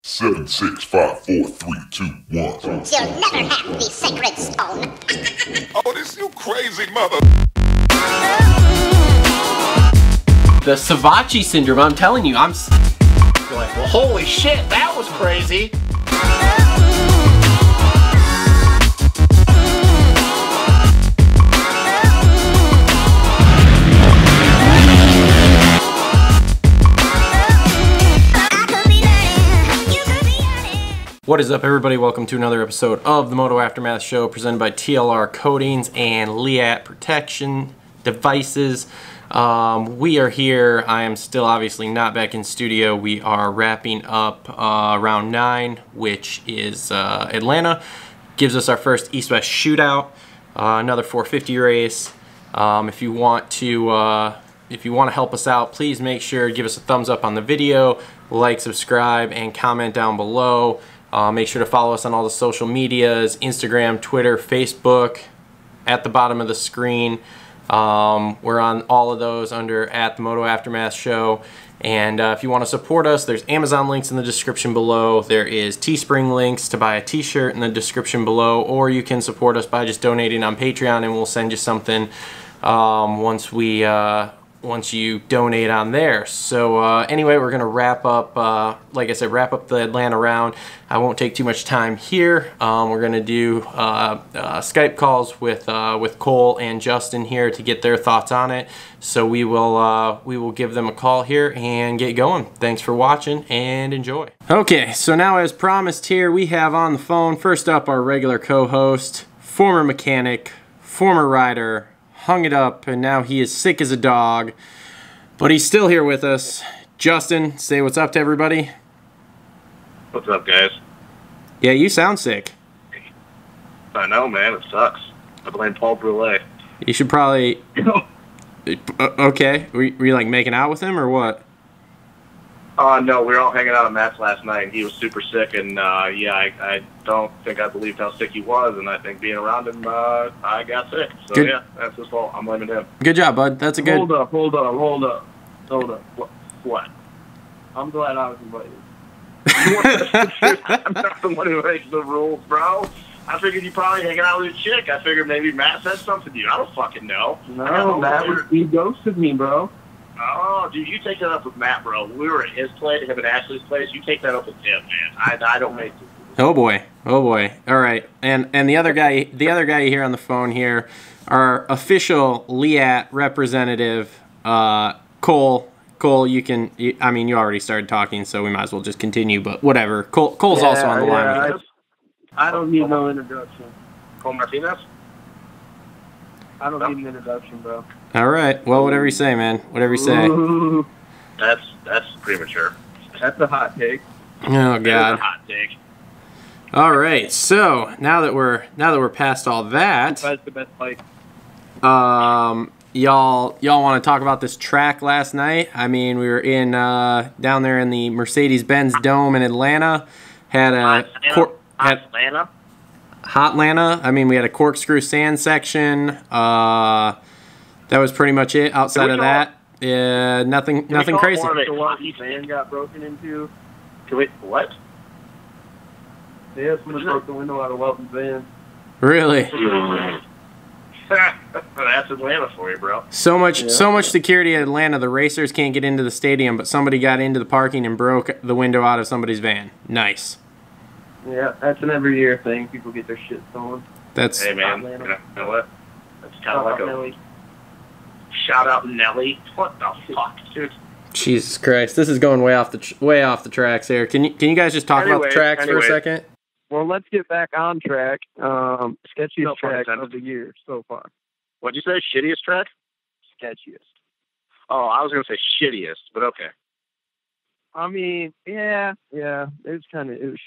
7, 6, 5, 4, 3, 2, 1. You'll never have the sacred stone. Oh, this you crazy mother. The Savachi syndrome, I'm telling you, I'm like, well, holy shit, that was crazy. What is up, everybody? Welcome to another episode of the Moto Aftermath Show presented by TLR Coatings and Liat Protection Devices. We are here. I am still obviously not back in studio. We are wrapping up round 9, which is Atlanta. Gives us our first East-West shootout. Another 450 race. If you want to help us out, please make sure to give us a thumbs up on the video, like, subscribe, and comment down below. Make sure to follow us on all the social medias, Instagram, Twitter, Facebook, at the bottom of the screen. We're on all of those under at the Moto Aftermath Show. And if you want to support us, there's Amazon links in the description below. There is Teespring links to buy a t-shirt in the description below. Or you can support us by just donating on Patreon, and we'll send you something once you donate on there. So anyway, we're gonna wrap up, like I said, wrap up the Atlanta round. I won't take too much time here. We're gonna do Skype calls with Cole and Justin here to get their thoughts on it. So we will give them a call here and get going. Thanks for watching and enjoy. Okay, so now as promised here, we have on the phone, first up, our regular co-host, former mechanic, former rider, hung it up, and now he is sick as a dog, but he's still here with us. Justin, say what's up to everybody. What's up, guys? Yeah, you sound sick. I know, man. It sucks. I blame Paul Brule. You should probably... Okay. Were you like making out with him or what? No, we were all hanging out at Matt's last night, and he was super sick, and yeah, I don't think I believed how sick he was, and I think being around him, I got sick. So Good. Yeah, that's his fault. I'm blaming him. Good job, bud. That's a good... Hold up. What? I'm glad I was invited. I'm not the one who makes the rules, bro. I figured you probably hanging out with a chick. I figured maybe Matt said something to you. I don't fucking know. No, Matt, he ghosted me, bro. Oh, dude, you take that up with Matt, bro. We were at his place, him and Ashley's place. You take that up with him, man. I don't make this. Oh boy. Oh boy. All right. And the other guy here on the phone here, our official Liat representative, Cole. Cole, I mean, you already started talking, so we might as well just continue, but whatever. Cole's also on the line with us. I don't need no introduction. Cole Martinez? I don't need an introduction, bro. All right. Well, whatever you say, man. Whatever you say. Ooh, That's premature. that's a hot take. Oh That's a God. hot take. All right. So now that we're past all that, That's the best fight. y'all want to talk about this track last night? I mean, we were in down there in the Mercedes-Benz Dome in Atlanta. Had a Hotlanta. I mean, we had a corkscrew sand section. That was pretty much it. Outside of that, nothing crazy. The Watson's van got broken into. What? Yeah, someone broke the window out of Watson's van. Really? That's Atlanta for you, bro. So much security at Atlanta. The racers can't get into the stadium, but somebody got into the parking and broke the window out of somebody's van. Nice. Yeah, that's an every year thing. People get their shit stolen. That's... Hey, man. You know what? That's kind of like a... Nelly. Shout out Nelly. What the fuck, dude? Jesus Christ, this is going way off the tracks here. Can you guys just talk about the tracks for a second? Well, let's get back on track. Sketchiest No pun track intended. of the year so far. What'd you say? Shittiest track? Sketchiest. Oh, I was gonna say shittiest, but okay. I mean, yeah, it was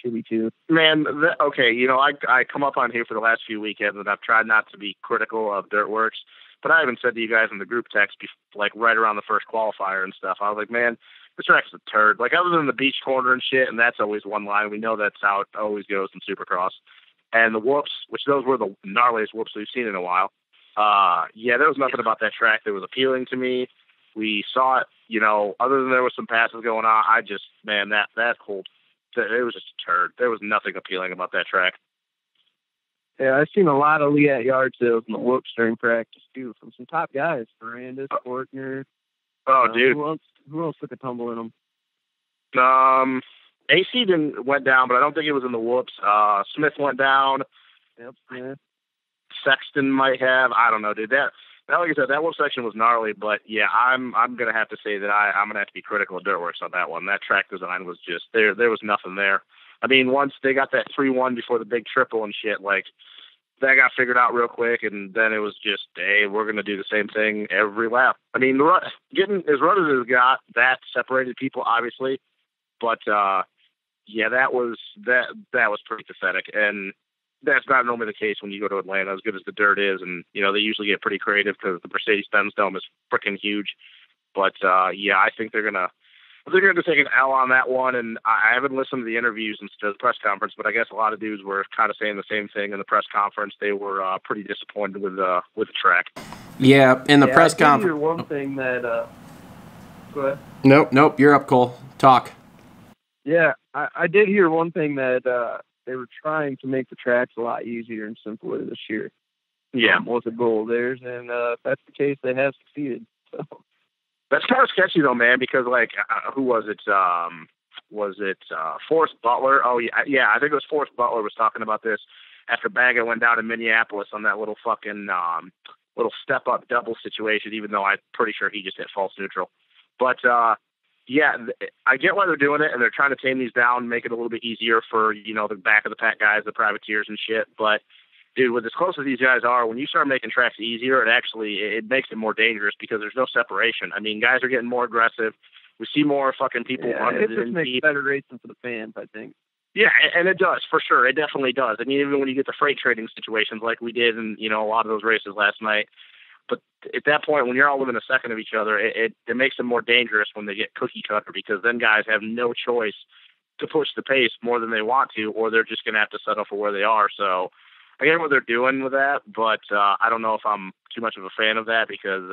shitty too. Man, okay, you know, I come up on here for the last few weekends, and I've tried not to be critical of Dirtworks, but I even said to you guys in the group text, like right around the first qualifier and stuff, I was like, man, this track's a turd. Like, other than the beach corner and shit, and that's always one line. We know that's how it always goes in Supercross. And the whoops, which those were the gnarliest whoops we've seen in a while. Yeah, there was nothing about that track that was appealing to me. We saw it, you know, other than there was some passes going on, I just, man, that whole was just a turd. There was nothing appealing about that track. Yeah, I've seen a lot of Lee at yard sales in the whoops during practice too, from some top guys, Ferrandis, Fortner. Oh, dude. Who else took a tumble in them? AC went down, but I don't think it was in the whoops. Smith went down. Yep, Smith. Sexton might have. I don't know, dude. That like I said, that whooп section was gnarly, but yeah, I'm gonna have to say that I'm gonna have to be critical of Dirtworks on that one. That track design was just there was nothing there. I mean, once they got that 3-1 before the big triple and shit, like that got figured out real quick, and then it was just, hey, we're gonna do the same thing every lap. I mean, getting as run as it got, that separated people obviously, but yeah, that was pretty pathetic, and that's not normally the case when you go to Atlanta, as good as the dirt is, and you know they usually get pretty creative because the Mercedes-Benz Dome is freaking huge. But yeah, I think they're gonna take an L on that one, and I haven't listened to the interviews and to the press conference, but I guess a lot of dudes were kind of saying the same thing in the press conference. They were pretty disappointed with the track. Yeah, in the press conference. One thing that go ahead. Nope, you're up, Cole. Talk. Yeah, I did hear one thing that they were trying to make the tracks a lot easier and simpler this year. Yeah, was a goal of theirs, and if that's the case, they have succeeded. So. That's kind of sketchy though, man, because like, who was it? Was it Forrest Butler? Oh yeah, I think it was Forrest Butler was talking about this after Baga went down in Minneapolis on that little fucking little step up double situation. Even though I'm pretty sure he just hit false neutral, but yeah, I get why they're doing it, and they're trying to tame these down, make it a little bit easier for the back of the pack guys, the privateers and shit, but. Dude, with as close as these guys are, when you start making tracks easier, it makes it more dangerous because there's no separation. I mean, guys are getting more aggressive. We see more fucking people running. It just makes better racing for the fans, I think. Yeah, and it does, for sure. It definitely does. I mean, even when you get the freight trading situations like we did in, a lot of those races last night. But at that point, when you're all within a second of each other, it makes them more dangerous when they get cookie cutter because then guys have no choice to push the pace more than they want to, or they're just going to have to settle for where they are. So, I get what they're doing with that, but I don't know if I'm too much of a fan of that because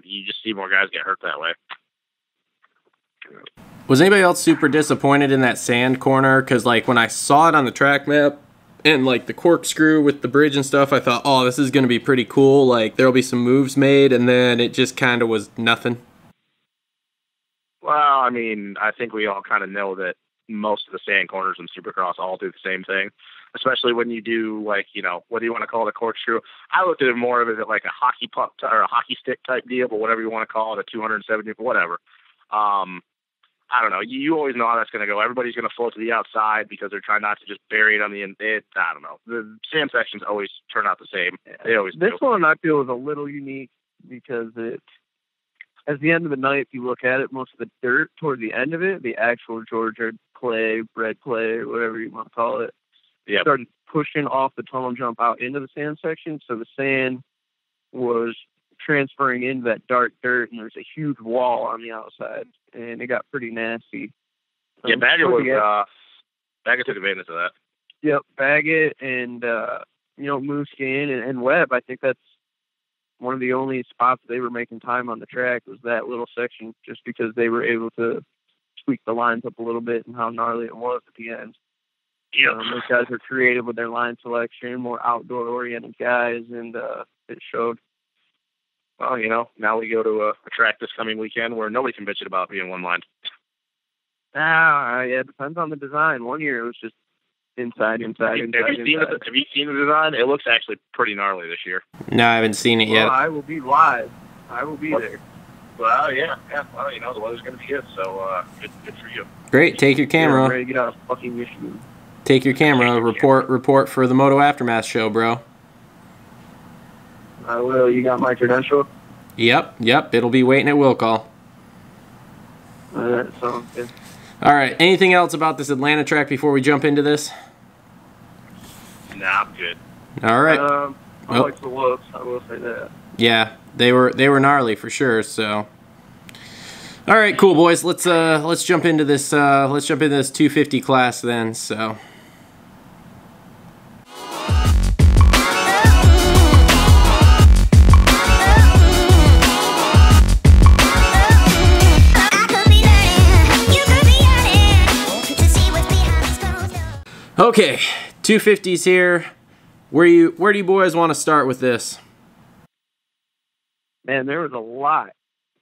you just see more guys get hurt that way. Was anybody else super disappointed in that sand corner? Because like when I saw it on the track map and like the corkscrew with the bridge and stuff, I thought, oh, this is going to be pretty cool. Like there'll be some moves made, and then it just kind of was nothing. Well, I mean, I think we all kind of know that most of the sand corners in Supercross all do the same thing. Especially when you do, like, what do you want to call it, a corkscrew? I looked at it more of it like a hockey puck or a hockey stick type deal, but whatever you want to call it, a 270, whatever. I don't know. You always know how that's going to go. Everybody's going to float to the outside because they're trying not to just bury it on the end. I don't know. The sand sections always turn out the same. They always do. This one I feel is a little unique because at the end of the night, if you look at it, most of the dirt toward the end of it, the actual Georgia clay, red clay, whatever you want to call it, Yep. Started pushing off the tunnel jump out into the sand section, so the sand was transferring into that dark dirt, and there's a huge wall on the outside, and it got pretty nasty. Yeah, Baggett took advantage of that. Yep, Baggett and Mooskin and Webb. I think that's one of the only spots they were making time on the track was that little section, just because they were able to tweak the lines up a little bit and how gnarly it was at the end. Yep. Those guys are creative with their line selection, more outdoor-oriented guys, and it showed. Well, now we go to a track this coming weekend where nobody can bitch about being one-lined. Yeah, it depends on the design. One year it was just inside. Have you seen the design? It looks actually pretty gnarly this year. No, I haven't seen it yet. I will be live. I will be there. Well, yeah. Well, the weather's going to be good, so good for you. Great. Take your camera. I'm ready to get out of fucking Michigan. Take your camera. Report for the Moto Aftermath show, bro. I will. You got my credential? Yep. It'll be waiting at will call. Sounds good. All right. Anything else about this Atlanta track before we jump into this? Nah, I'm good. All right. I like the looks. I will say that. Yeah, they were gnarly for sure. So, all right, cool boys. Let's jump into this. Let's jump into this 250 class then. So. Okay, 250s here. Where do you boys want to start with this? Man, there was a lot.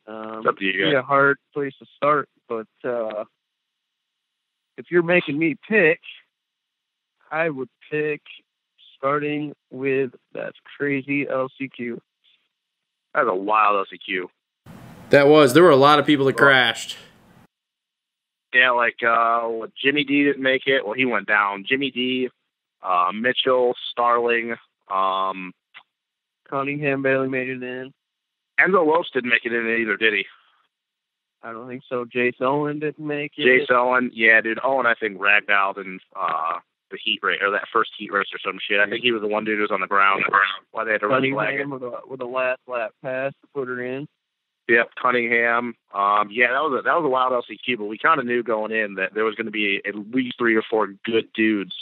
It's up to you guys. Be a hard place to start, but if you're making me pick, I would pick starting with that crazy LCQ. That was a wild LCQ. There were a lot of people that crashed. Yeah, like Jimmy D didn't make it. Well, he went down. Jimmy D, Mitchell, Starling, Cunningham barely made it in. Enzo Lopes didn't make it in either, did he? I don't think so. Jace Owen didn't make it. Jace Owen, yeah, dude. Owen, I think, ragged out in the heat race, or that first heat race or some shit. I think he was the one dude who was on the ground. Why they had to red flag it. With a last lap pass to put her in. Yep, Cunningham. Yeah, that was a wild LCQ, but we kind of knew going in that there was going to be at least 3 or 4 good dudes,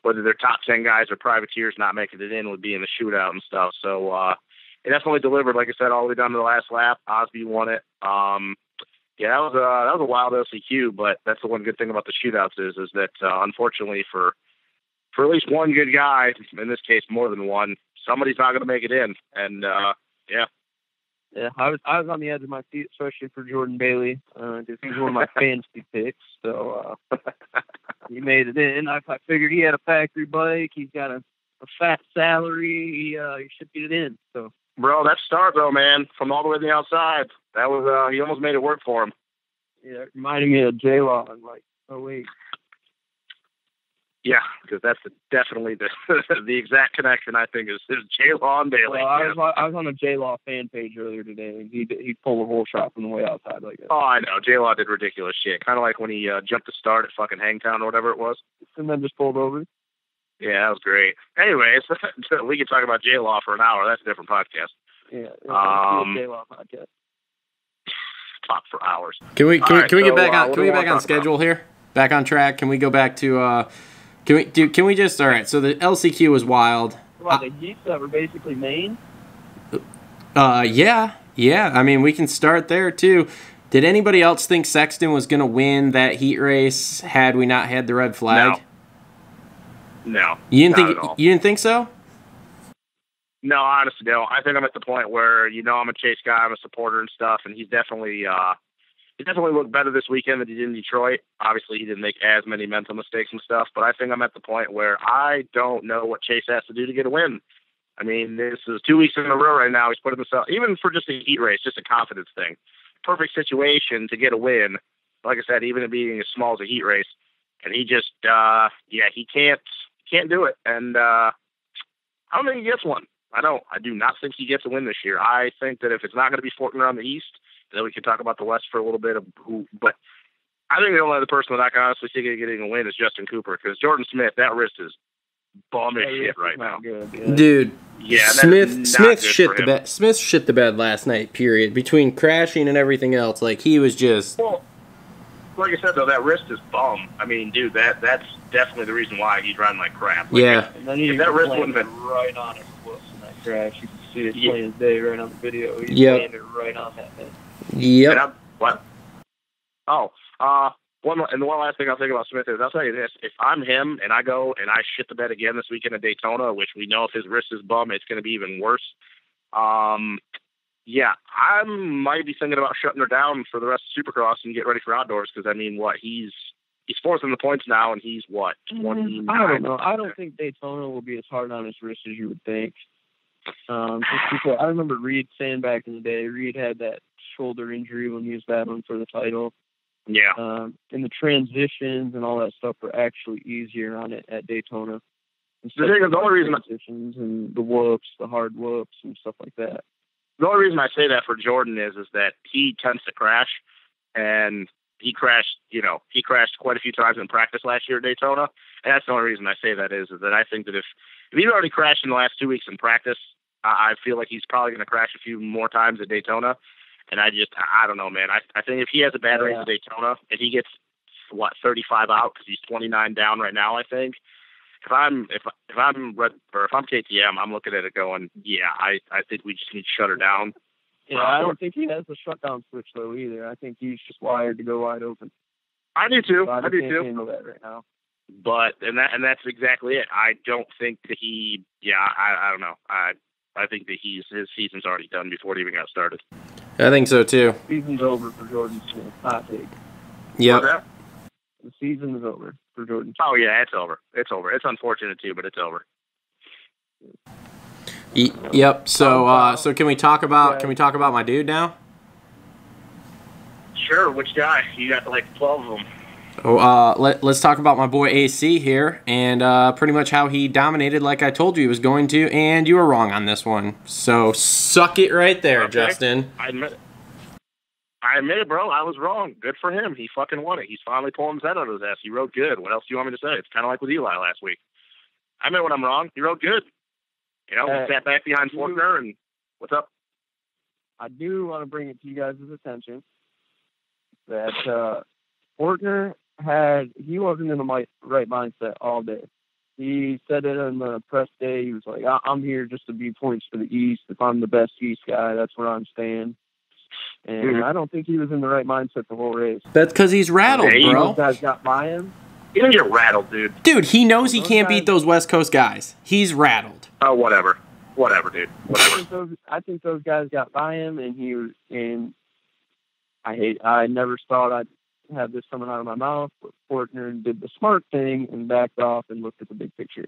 whether they're top 10 guys or privateers not making it in would be in the shootout and stuff. So it definitely delivered, like I said, all the way down to the last lap. Osby won it. Yeah, that was a wild LCQ, but that's the one good thing about the shootouts is that unfortunately for at least one good guy, in this case more than one, somebody's not going to make it in, and yeah. Yeah, I was on the edge of my seat, especially for Jordan Bailey, because he's one of my fantasy picks. So he made it in. I figured he had a factory bike. He's got a fat salary. He should get it in. So, bro, that start though, man, from all the way to the outside, that was he almost made it work for him. Yeah, it reminded me of J-Law. I'm like, oh wait. Yeah, because that's definitely the exact connection, I think, is J-Law and Bailey. Well, I was on a J-Law fan page earlier today, and he pulled a whole shot from the way outside like that. Oh, I know. J-Law did ridiculous shit. Kind of like when he jumped the start at fucking Hangtown or whatever it was. And then just pulled over. Yeah, that was great. Anyways, we could talk about J-Law for an hour. That's a different podcast. Yeah, J-Law podcast. Talk for hours. Can we get back on schedule here? Back on track? Can we go back to Can we just, all right, so the LCQ was wild. What, the Jeeps that were basically main? Yeah. I mean, we can start there, too. Did anybody else think Sexton was going to win that heat race had we not had the red flag? No. You didn't think so? No, honestly, no. I think I'm at the point where, I'm a Chase guy, I'm a supporter and stuff, and he's definitely looked better this weekend than he did in Detroit. Obviously, he didn't make as many mental mistakes and stuff, but I think I'm at the point where I don't know what Chase has to do to get a win. I mean, this is 2 weeks in a row right now. He's put himself, even for just a heat race, just a confidence thing. Perfect situation to get a win. Like I said, even it being as small as a heat race. And he just, he can't do it. And I don't think he gets one. I do not think he gets a win this year. I think that if it's not going to be floating around the East, then we can talk about the West for a little bit of who, but I think the only other person that I can honestly see getting a win is Justin Cooper, because Jordan Smith, that wrist is bum as shit right now. Good, dude. Yeah, Smith shit the bed. Smith shit the bed last night. Period. Between crashing and everything else, like he was just. Well, like I said though, that wrist is bum. I mean, dude, that's definitely the reason why he's riding like crap. Like, yeah. And then if that wrist wouldn't have been right on his whoops in that crash, you can see it plain as day right on the video. He's landed right on that thing. Yep. What? Oh, one last thing I'll think about Smith is, I'll tell you this: if I'm him and I go and I shit the bed again this weekend at Daytona, which we know if his wrist is bum, it's going to be even worse. Yeah, I might be thinking about shutting her down for the rest of Supercross and get ready for outdoors, because I mean, he's fourth in the points now, and he's 29. I don't know. I don't think Daytona will be as hard on his wrist as you would think. Just because I remember Reed saying back in the day, Reed had that shoulder injury when he was battling for the title. Yeah. And the transitions and all that stuff were actually easier on it at Daytona. The only reason transitions and the whoops, the hard whoops and stuff like that. The only reason I say that for Jordan is that he tends to crash, and he crashed quite a few times in practice last year at Daytona. And that's the only reason I say that is that I think that if he's already crashed in the last 2 weeks in practice, I feel like he's probably going to crash a few more times at Daytona. And I don't know, man. I think if he has a bad race at Daytona and he gets 35 out, because he's 29 down right now, I think. If I'm KTM, I'm looking at it going, I think we just need to shut her down. Yeah, I don't think he has the shutdown switch though either. I think he's just wired to go wide open. I do too. I do too. Handle that right now. But that's exactly it. I don't think that he. Yeah, I don't know. I think that his season's already done before it even got started. I think so too. Season's over for Jordan Smith. Hot take. Yep. The season is over for Jordan Smith. Oh yeah, it's over. It's over. It's unfortunate too, but it's over. Yep. So can we talk about my dude now? Sure. Which guy? You got like 12 of them. Oh, let's talk about my boy AC here, and pretty much how he dominated like I told you he was going to, and you were wrong on this one. So suck it right there, okay. Justin. I admit it, bro. I was wrong. Good for him. He fucking won it. He's finally pulling his head out of his ass. He rode good. What else do you want me to say? It's kind of like with Eli last week. I admit when I'm wrong. He rode good. You know, he sat back behind Fortner, and what's up? I do want to bring it to you guys' attention that Fortner he wasn't in the right mindset all day. He said it on the press day. He was like, I'm here just to be points for the East. If I'm the best East guy, that's where I'm staying. And I don't think he was in the right mindset the whole race. That's because he's rattled, bro. Those guys got by him. You don't get rattled, dude. Dude, he knows he can't beat those West Coast guys. He's rattled. Oh, whatever. Whatever, dude. Whatever. I think those guys got by him, and I never thought I'd have this coming out of my mouth, but Fortner did the smart thing and backed off and looked at the big picture.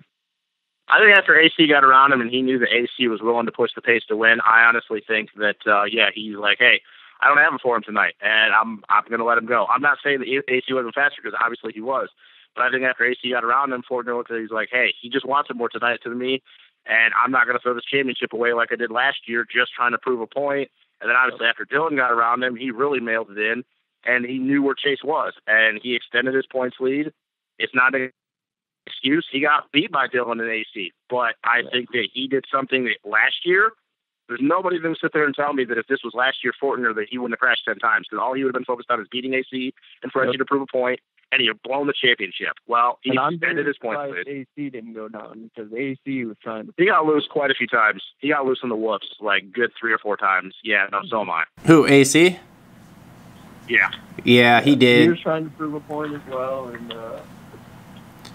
I think after AC got around him and he knew that AC was willing to push the pace to win, I honestly think that, he's like, hey, I don't have him for him tonight, and I'm going to let him go. I'm not saying that AC wasn't faster, because obviously he was, but I think after AC got around him, Fortner looked at it, he's like, hey, he just wants it more tonight to me, and I'm not going to throw this championship away like I did last year just trying to prove a point. And then obviously after Dylan got around him, he really mailed it in. And he knew where Chase was, and he extended his points lead. It's not an excuse. He got beat by Dylan and AC, but I think that he did something that last year, there's nobody going to sit there and tell me that if this was last year Fortner, that he wouldn't have crashed 10 times, because all he would have been focused on is beating AC and Frenchie to prove a point, and he had blown the championship. Well, he extended his points lead. AC didn't go down, because AC was trying to... He got loose quite a few times. He got loose in the whoops, like good 3 or 4 times. Yeah, no, so am I. Who, AC? Yeah. Yeah, he did. He was trying to prove a point as well, and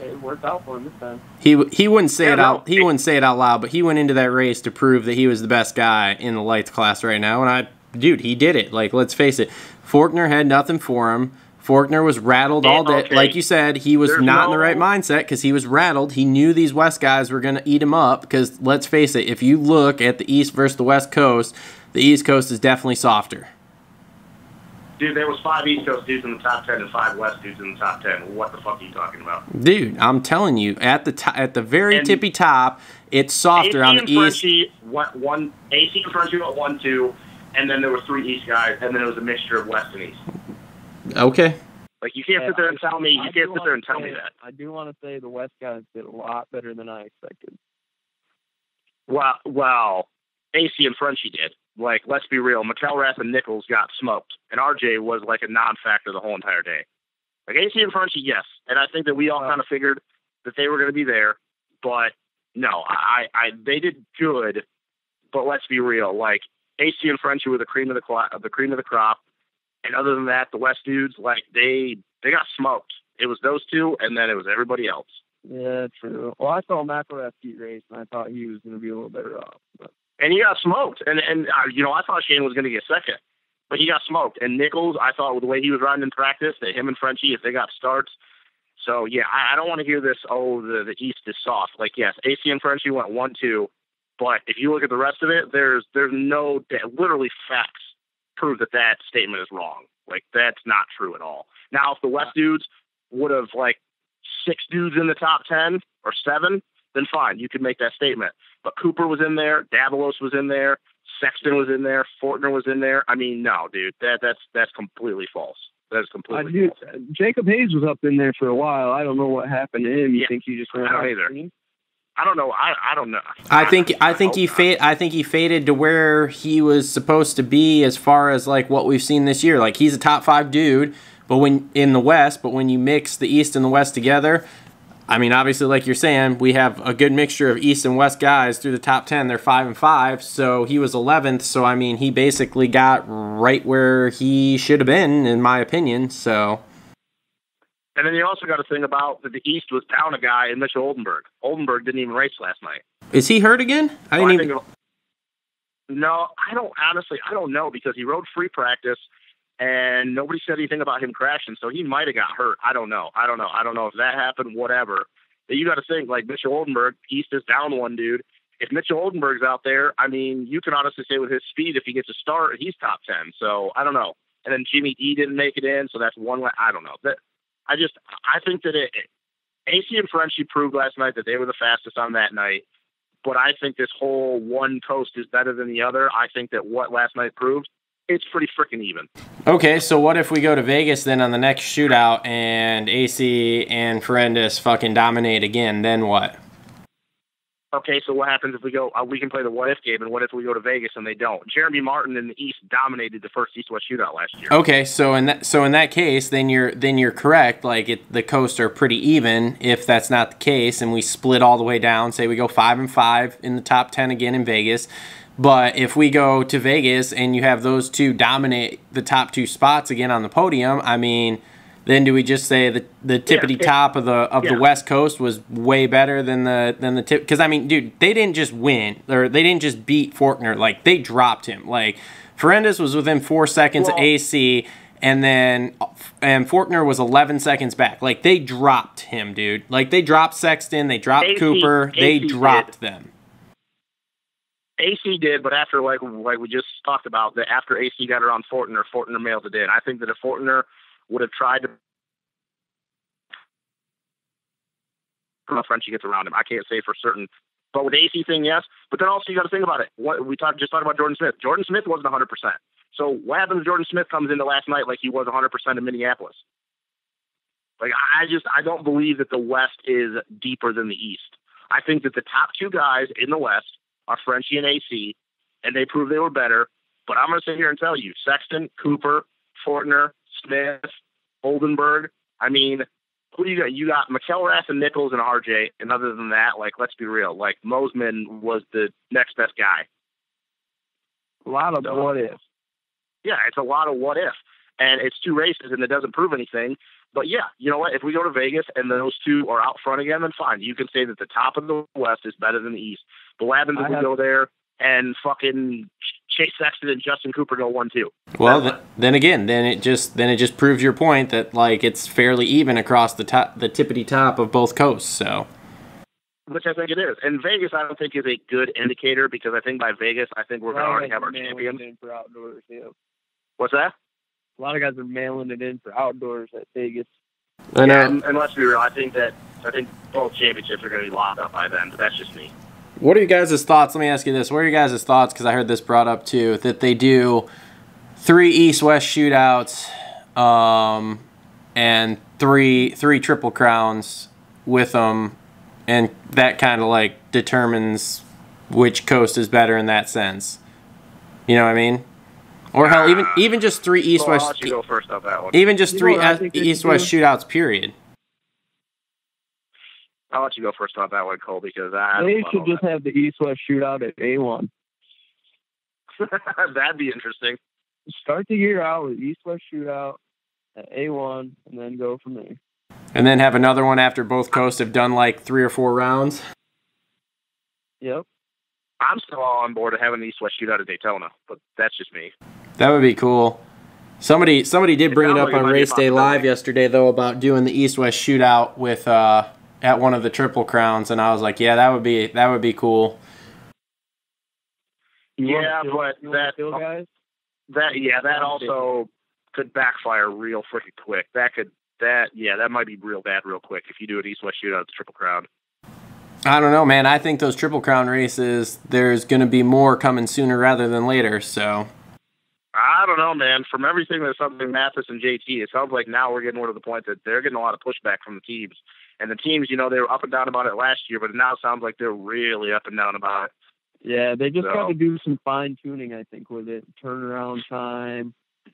it worked out for him this time. He wouldn't say it out. He wouldn't say it out loud, but he went into that race to prove that he was the best guy in the lights class right now. And dude, he did it. Like, let's face it, Fortner had nothing for him. Fortner was rattled all day. Okay. Like you said, he was not in the right mindset because he was rattled. He knew these West guys were going to eat him up because, let's face it, if you look at the East versus the West Coast, the East Coast is definitely softer. Dude, there was 5 East Coast dudes in the top 10 and 5 West dudes in the top 10. What the fuck are you talking about? Dude, I'm telling you, at the very tippy top, it's softer on the East. AC and Frenchie went 1-2, and then there were 3 East guys, and then it was a mixture of West and East. Okay. Like, you can't sit there and tell me. You can't sit there and tell me that. I do want to say the West guys did a lot better than I expected. Well, AC and Frenchie did. Like, let's be real. McElrath and Nichols got smoked, and RJ was like a non-factor the whole entire day. Like, AC and Frenchie, yes, and I think that we all kind of figured that they were going to be there, but no, they did good. But let's be real. Like, AC and Frenchie were the cream of the crop, and other than that, the West dudes, like, they got smoked. It was those two, and then it was everybody else. Yeah, true. Well, I saw McElrath beat race, and I thought he was going to be a little better off, but. And he got smoked. And I thought Shane was going to get second. But he got smoked. And Nichols, I thought with the way he was riding in practice, that him and Frenchie, if they got starts. So, yeah, I don't want to hear this, the East is soft. Like, yes, AC and Frenchie went 1-2. But if you look at the rest of it, there's no, literally facts prove that statement is wrong. Like, that's not true at all. Now, if the West dudes would have, like, 6 dudes in the top 10 or 7, then fine, you could make that statement. But Cooper was in there, Davalos was in there, Sexton was in there, Fortner was in there. I mean, no, dude, that's completely false. That is completely false. Jacob Hayes was up in there for a while. I don't know what happened to him. You think he just went out? I don't know. I don't know. I think he faded to where he was supposed to be as far as like what we've seen this year. Like, he's a top 5 dude, but when in the West, but when you mix the East and the West together, I mean, obviously, like you're saying, we have a good mixture of East and West guys through the top 10. They're 5-5, so he was 11th. So, I mean, he basically got right where he should have been, in my opinion. So, And then you also got to think about that the East was down a guy in Mitchell Oldenburg. Oldenburg didn't even race last night. Is he hurt again? No, I don't know because he rode free practice and nobody said anything about him crashing, so he might have got hurt. I don't know if that happened, whatever. But you got to think, like, Mitchell Oldenburg, East is down one dude. If Mitchell Oldenburg's out there, I mean, you can honestly say with his speed, if he gets a start, he's top 10. So I don't know. And then Jimmy E didn't make it in, so that's one way. I don't know. I think that AC and Frenchie proved last night that they were the fastest on that night. But I think this whole one coast is better than the other. I think that what last night proved, it's pretty freaking even. Okay, so what if we go to Vegas then on the next shootout and AC and Ferendis fucking dominate again? Then what? Okay, so what happens if we go? We can play the what if game, and what if we go to Vegas and they don't? Jeremy Martin in the East dominated the first East-West shootout last year. Okay, so in that case, then you're correct. Like the coasts are pretty even. If that's not the case, and we split all the way down, say we go 5-5 in the top 10 again in Vegas. But if we go to Vegas and you have those two dominate the top two spots again on the podium, I mean, then do we just say that the tippity top of the West Coast was way better than the tip? Because I mean, dude, they didn't just win or they didn't just beat Forkner. Like they dropped him. Like Ferendis was within 4 seconds of AC, and Forkner was 11 seconds back. Like they dropped him, dude. Like they dropped Sexton, they dropped Cooper, they dropped them. AC did, but after like we just talked about, that after AC got around Forkner mailed it in. I think that if Forkner would have tried to, how Frenchie gets around him, I can't say for certain. But with the AC thing, yes. But then also you got to think about it. What we just talked about Jordan Smith. Jordan Smith wasn't 100%. So what happens if Jordan Smith comes into last night like he was 100% in Minneapolis? Like I don't believe that the West is deeper than the East. I think that the top two guys in the West are Frenchie and AC, and they proved they were better. But I'm going to sit here and tell you, Sexton, Cooper, Fortner, Smith, Oldenburg. I mean, who do you got? You got McElrath and Nichols and RJ. And other than that, like, let's be real. Like, Mosman was the next best guy. A lot of what if. Yeah, it's a lot of what if. And it's two races, and it doesn't prove anything. But, yeah, you know what? If we go to Vegas and those two are out front again, then fine. You can say that the top of the West is better than the East. But what happens if we go there and fucking Chase Sexton and Justin Cooper go 1-2? Well, then it just proves your point that like it's fairly even across the tippity top of both coasts. So, which I think it is. And Vegas, I don't think is a good indicator because I think by Vegas, I think we're going to already have our champions. For outdoors, yeah. What's that? A lot of guys are mailing it in for outdoors at Vegas. I know. Yeah, and let's be real. I think both championships are going to be locked up by then. But that's just me. What are you guys' thoughts? Let me ask you this. What are your guys' thoughts? Because I heard this brought up too, that they do 3 East-West shootouts and three Triple Crowns with them, and that kind of like determines which coast is better in that sense. You know what I mean? Or hell, even just 3 East-West. I'll let you go first on that one. Even just 3 East-West shootouts, period. I'll let you go first on that one, Cole, because they should just have the East-West shootout at A1. That'd be interesting. Start the year out with East-West shootout at A1, and then go from there. And then have another one after both coasts have done like 3 or 4 rounds. Yep. I'm still all on board of having the East-West shootout at Daytona, but that's just me. That would be cool. Somebody did bring it up on Race Day Live yesterday, though, about doing the East-West shootout with at one of the Triple Crowns, and I was like, yeah, that would be cool. Yeah, but that also could backfire real freaking quick. That might be real bad real quick if you do an East-West shootout at the Triple Crown. I don't know, man. I think those Triple Crown races, there's going to be more coming sooner rather than later, so. I don't know, man. From everything that's something Mathis and JT, it sounds like now we're getting more to the point that they're getting a lot of pushback from the teams. And the teams, they were up and down about it last year, but it now sounds like they're really up and down about it. Yeah, they just got to do some fine-tuning, I think, with it. Turnaround time,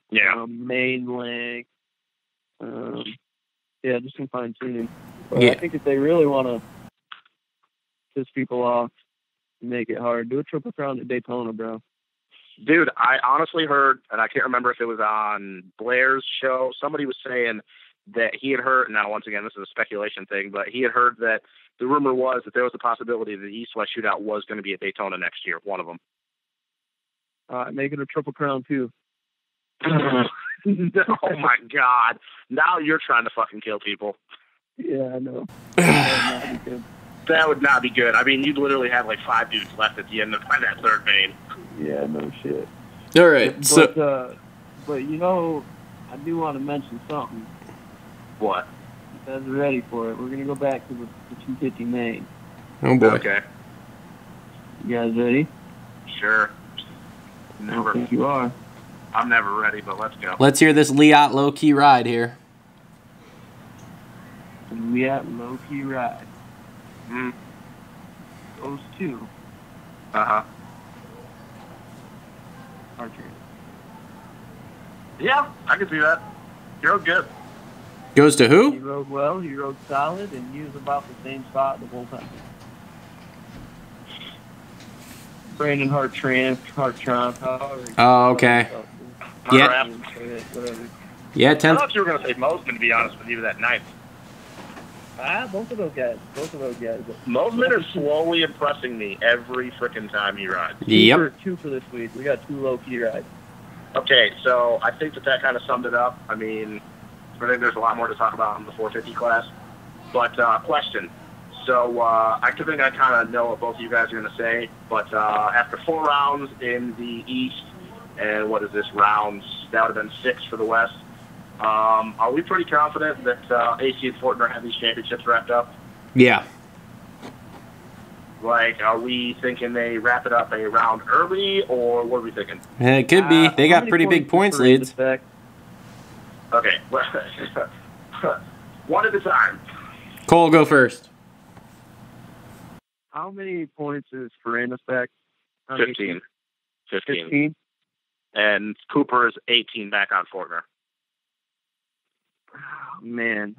main length. Just some fine-tuning. But I think if they really want to piss people off and make it hard, do a Triple Crown at Daytona, bro. Dude, I honestly heard, and I can't remember if it was on Blair's show, somebody was saying that he had heard. Now, once again, this is a speculation thing, but he had heard that the rumor was that there was a possibility that the East-West shootout was going to be at Daytona next year. One of them. Make it a Triple Crown too. Oh my God! Now you're trying to fucking kill people. Yeah, I know. That would not be good. I mean, you'd literally have like 5 dudes left at the end of that third main. Yeah, no shit. All right. But you know, I do want to mention something. What? You guys are ready for it. We're gonna go back to the 250 main. Oh boy. Okay. You guys ready? Sure. I Never. think you are. I'm never ready, but let's go. Let's hear this Liat low-key ride here. We at low key ride. Mm. Those two. Uh-huh. Archer. Yeah, I can see that. You're good. Goes to He who? rode well, he rode solid, and he was about the same spot the whole time. Brandon Hartranft, however. Oh, okay. Yeah. Whatever. Yeah, I 10th. thought you were going to say Mosman, to be honest with you, that ninth. Both of those guys. Mosman is slowly impressing me every freaking time he rides. Yep. Two for this week. We got 2 low key rides. Okay, so I think that kind of summed it up. I mean, I think there's a lot more to talk about in the 450 class. But question. So I think I kind of know what both of you guys are going to say. But after 4 rounds in the East, and what is this, rounds? That would have been 6 for the West. Are we pretty confident that AC and Fortner have these championships wrapped up? Yeah. Like, are we thinking they wrap it up a round early, or what are we thinking? Yeah, it could be. They got pretty big points leads. Okay. One at a time. Cole, go first. How many points is Ferrandis back? 15. 15? And Cooper is 18 back on Fortner. Oh, man.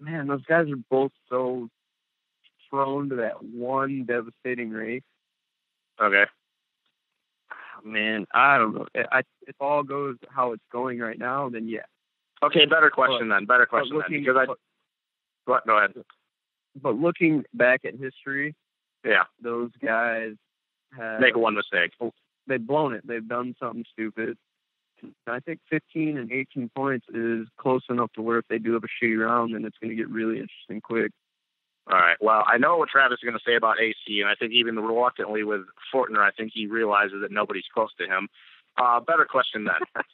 Man, those guys are both so prone to that one devastating race. Okay. Man, I don't know. If all goes how it's going right now, then yeah. Okay, better question then. Because go ahead. But looking back at history, yeah, those guys have make one mistake. They've blown it. They've done something stupid. I think 15 and 18 points is close enough to where if they do have a shitty round, then it's going to get really interesting quick. All right. Well, I know what Travis is going to say about AC, and I think even reluctantly with Fortner, I think he realizes that nobody's close to him. Better question then.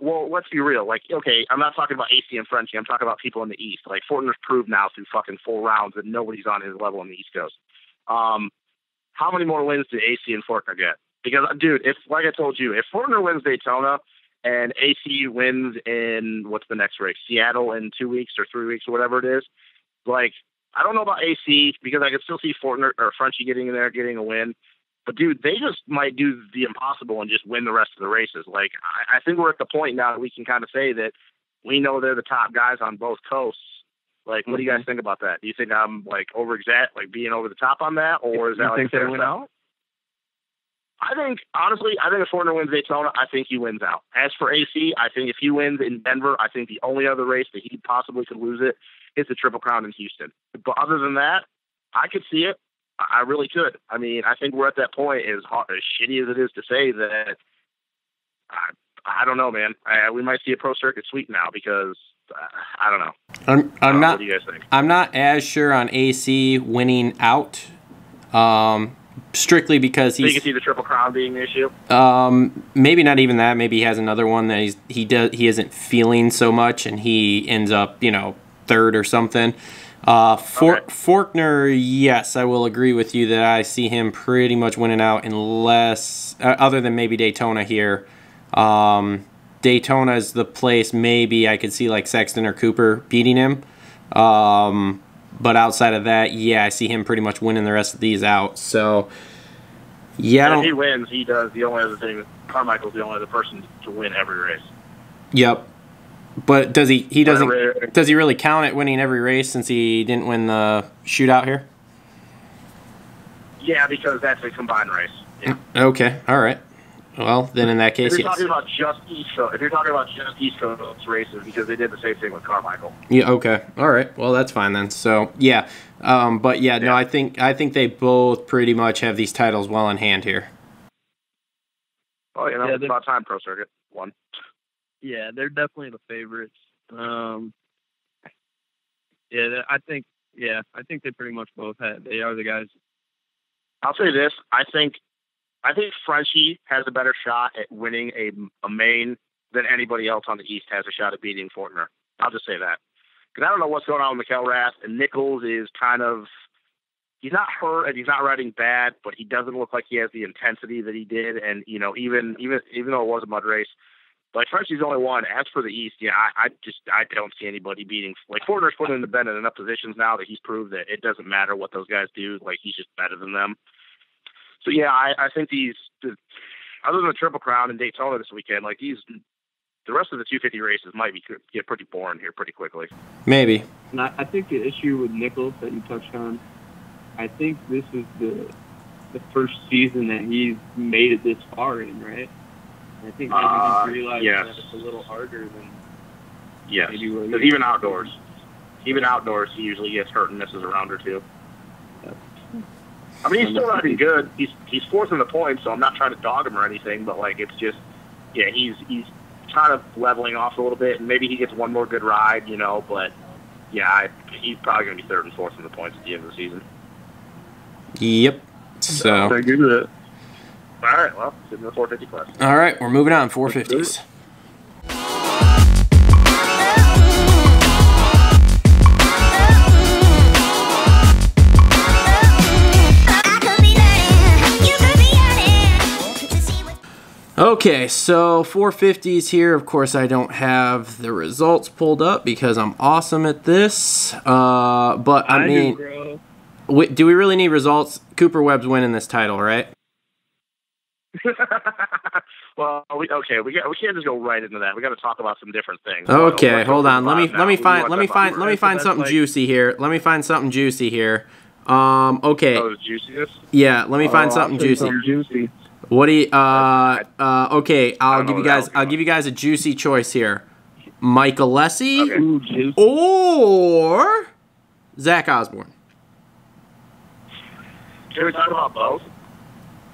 Well, let's be real. Like, okay, I'm not talking about AC and Frenchie. I'm talking about people in the East. Like, Fortner's proved now through fucking 4 rounds that nobody's on his level on the East Coast. How many more wins do AC and Fortner get? Because, dude, if, like I told you, if Fortner wins Daytona and AC wins in, what's the next race? Seattle in 2 weeks or 3 weeks or whatever it is. Like, I don't know about AC because I could still see Fortner or Frenchie getting in there, getting a win. But, dude, they just might do the impossible and just win the rest of the races. Like, I think we're at the point now that we can kind of say that we know they're the top guys on both coasts. Like, what do you guys think about that? Do you think I'm, like, being over the top on that? Or is that, you think they win out? Honestly, if Fortner wins Daytona, I think he wins out. As for AC, I think if he wins in Denver, I think the only other race that he possibly could lose it is the Triple Crown in Houston. But other than that, I could see it. I really could. I mean, I think we're at that point, as shitty as it is to say that, I don't know, man. We might see a pro circuit sweep now because I don't know. I'm not. What do you guys think? I'm not as sure on AC winning out. Strictly because you can see the Triple Crown being the issue. Maybe not even that. Maybe he has another one that he isn't feeling so much, and he ends up third or something. Fortner, yes, I will agree with you that I see him pretty much winning out unless, other than maybe Daytona here. Daytona is the place maybe I could see like Sexton or Cooper beating him. But outside of that, yeah, I see him pretty much winning the rest of these out. So, yeah. If he wins, he does the only other thing. Carmichael's the only other person to win every race. Yep. But does he doesn't does he really count at winning every race since he didn't win the shootout here? Yeah, because that's a combined race. Yeah. Okay. All right. Well, then in that case, if you're yes. talking about just East Coast races, because they did the same thing with Carmichael. Yeah. Okay. All right. Well, that's fine then. So yeah. But yeah, no, I think they both pretty much have these titles well in hand here. Oh, it's about time Pro Circuit won. Yeah, they're definitely the favorites. I think they pretty much both have. They are the guys. I'll say this: I think Frenchie has a better shot at winning a main than anybody else on the East has a shot at beating Fortner. I'll just say that. Because I don't know what's going on with McElrath, and Nichols is kind of, he's not hurt and he's not riding bad, but he doesn't look like he has the intensity that he did. And, even though it was a mud race, like Frenchie's only one. As for the East, I don't see anybody beating, like Fortner's put in the bed in enough positions now that he's proved that it doesn't matter what those guys do. Like, he's just better than them. So I think other than the Triple Crown and Daytona this weekend, like the rest of the 250 races might get pretty boring here pretty quickly. Maybe. And I think the issue with Nichols that you touched on, I think this is the first season that he's made it this far in, right? I think maybe he's realized that it's a little harder than maybe what because even outdoors, he usually gets hurt and misses a round or two. I mean, he's still riding good. He's fourth in the points, so I'm not trying to dog him or anything. But like, it's just, he's kind of leveling off a little bit, and maybe he gets one more good ride, But he's probably going to be third and fourth in the points at the end of the season. Yep. So. Very good with it. All right. Well, it's in the 450 class. All right, we're moving on. 450s. Okay, so 450s here. Of course, I don't have the results pulled up because I'm awesome at this. But I mean, do we really need results? Cooper Webb's winning this title, right? Well, we can't just go right into that. We got to talk about some different things. Okay, hold on. Let me find something juicy here. Let me find something juicy here. Okay. Oh, juiciness? Yeah, let me find something juicy. What do you? Okay, I'll give you guys a juicy choice here. Mike Alessi or Zach Osborne. Can we talk about both?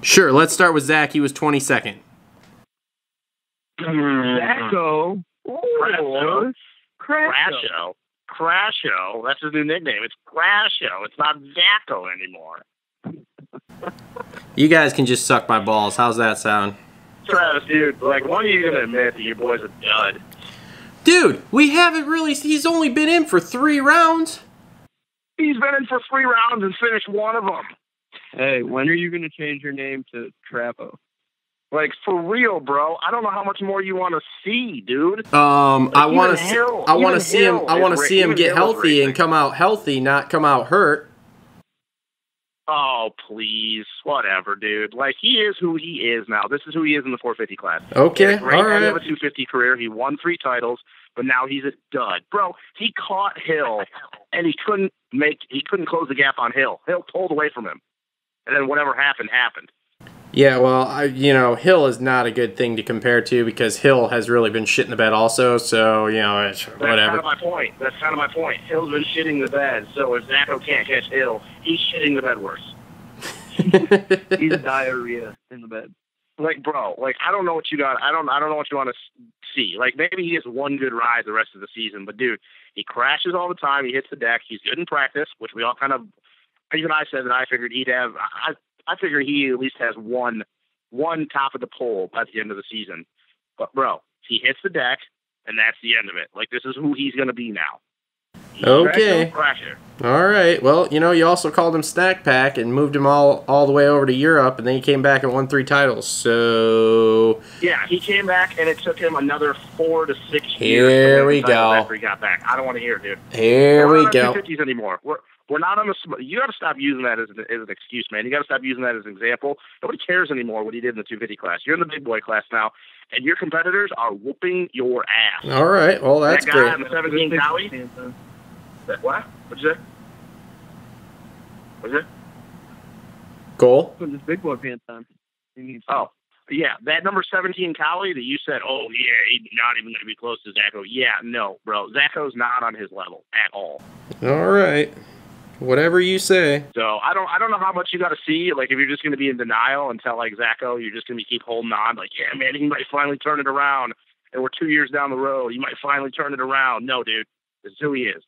Sure. Let's start with Zach. He was 22nd. Zacko. Crasho. That's his new nickname. It's Crasho. It's not Zacko anymore. You guys can just suck my balls. How's that sound? Travis, dude, like, when are you going to admit that your boy's a dud? Dude, we haven't really... He's only been in for 3 rounds. He's been in for 3 rounds and finished one of them. Hey, when are you going to change your name to Trapo? Like, for real, bro. I don't know how much more you want to see, dude. I want to see him get healthy and come out healthy, not come out hurt. Oh, please. Whatever, dude. Like, he is who he is now. This is who he is in the 450 class. Okay, all right. He had a 250 career. He won 3 titles, but now he's a dud. Bro, he caught Hill, and he couldn't close the gap on Hill. Hill pulled away from him. And then whatever happened. Yeah, well, Hill is not a good thing to compare to because Hill has really been shit in the bed also, so, it's whatever. That's kind of my point. Hill's been shitting the bed, so if Zacko can't catch Hill, he's shitting the bed worse. He's diarrhea in the bed. Like, bro, like, I don't know what you got. I don't know what you want to see. Like, maybe he has one good ride the rest of the season, but, dude, he crashes all the time. He hits the deck. He's good in practice, which we all kind of, even I said that I figured he'd have. I figure he at least has one top of the pole by the end of the season. But, bro, he hits the deck, and that's the end of it. Like, this is who he's going to be now. Okay. All right. Well, you also called him Snack Pack and moved him all the way over to Europe, and then he came back and won 3 titles. So... Yeah, he came back, and it took him another 4 to 6 years. Here we go. After he got back. I don't want to hear it, dude. Here we go. We're not 250s anymore. We're not on the. You got to stop using that as an excuse, man. You got to stop using that as an example. Nobody cares anymore what he did in the 250 class. You're in the big boy class now, and your competitors are whooping your ass. All right. Well, that's that guy great. On the 17 Cowie. What? What'd you say? What'd you say? Goal. Putting his big boy pants on. Oh. Yeah, that number 17 Collie that you said, oh, yeah, he's not even going to be close to Zacho. Yeah, no, bro. Zacho's not on his level at all. All right. Whatever you say. So I don't know how much you got to see. Like, if you're just going to be in denial and tell, like, Zacho, you're just going to keep holding on. Like, yeah, man, he might finally turn it around. And we're 2 years down the road. He might finally turn it around. No, dude. This is who he is.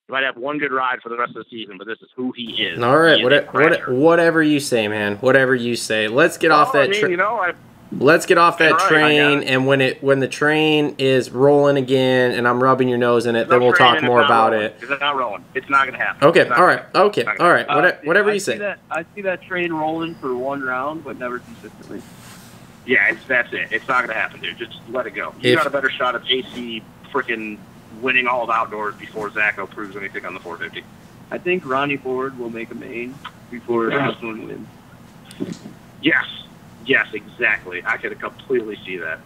He might have one good ride for the rest of the season, but this is who he is. All right. Whatever you say, man. Whatever you say. Let's get off that train. Let's get off that train, and when the train is rolling again, and I'm rubbing your nose in it, then we'll talk more about it. It's not rolling. It's not going to happen. Okay. All right. Okay. All right. Whatever you say. I see that train rolling for one round, but never consistently. Yeah, that's it. It's not going to happen, dude. Just let it go. You got a better shot of JC freaking winning all of outdoors before Zacho proves anything on the 450. I think Ronnie Ford will make a main before this one wins. Yes, exactly. I could completely see that.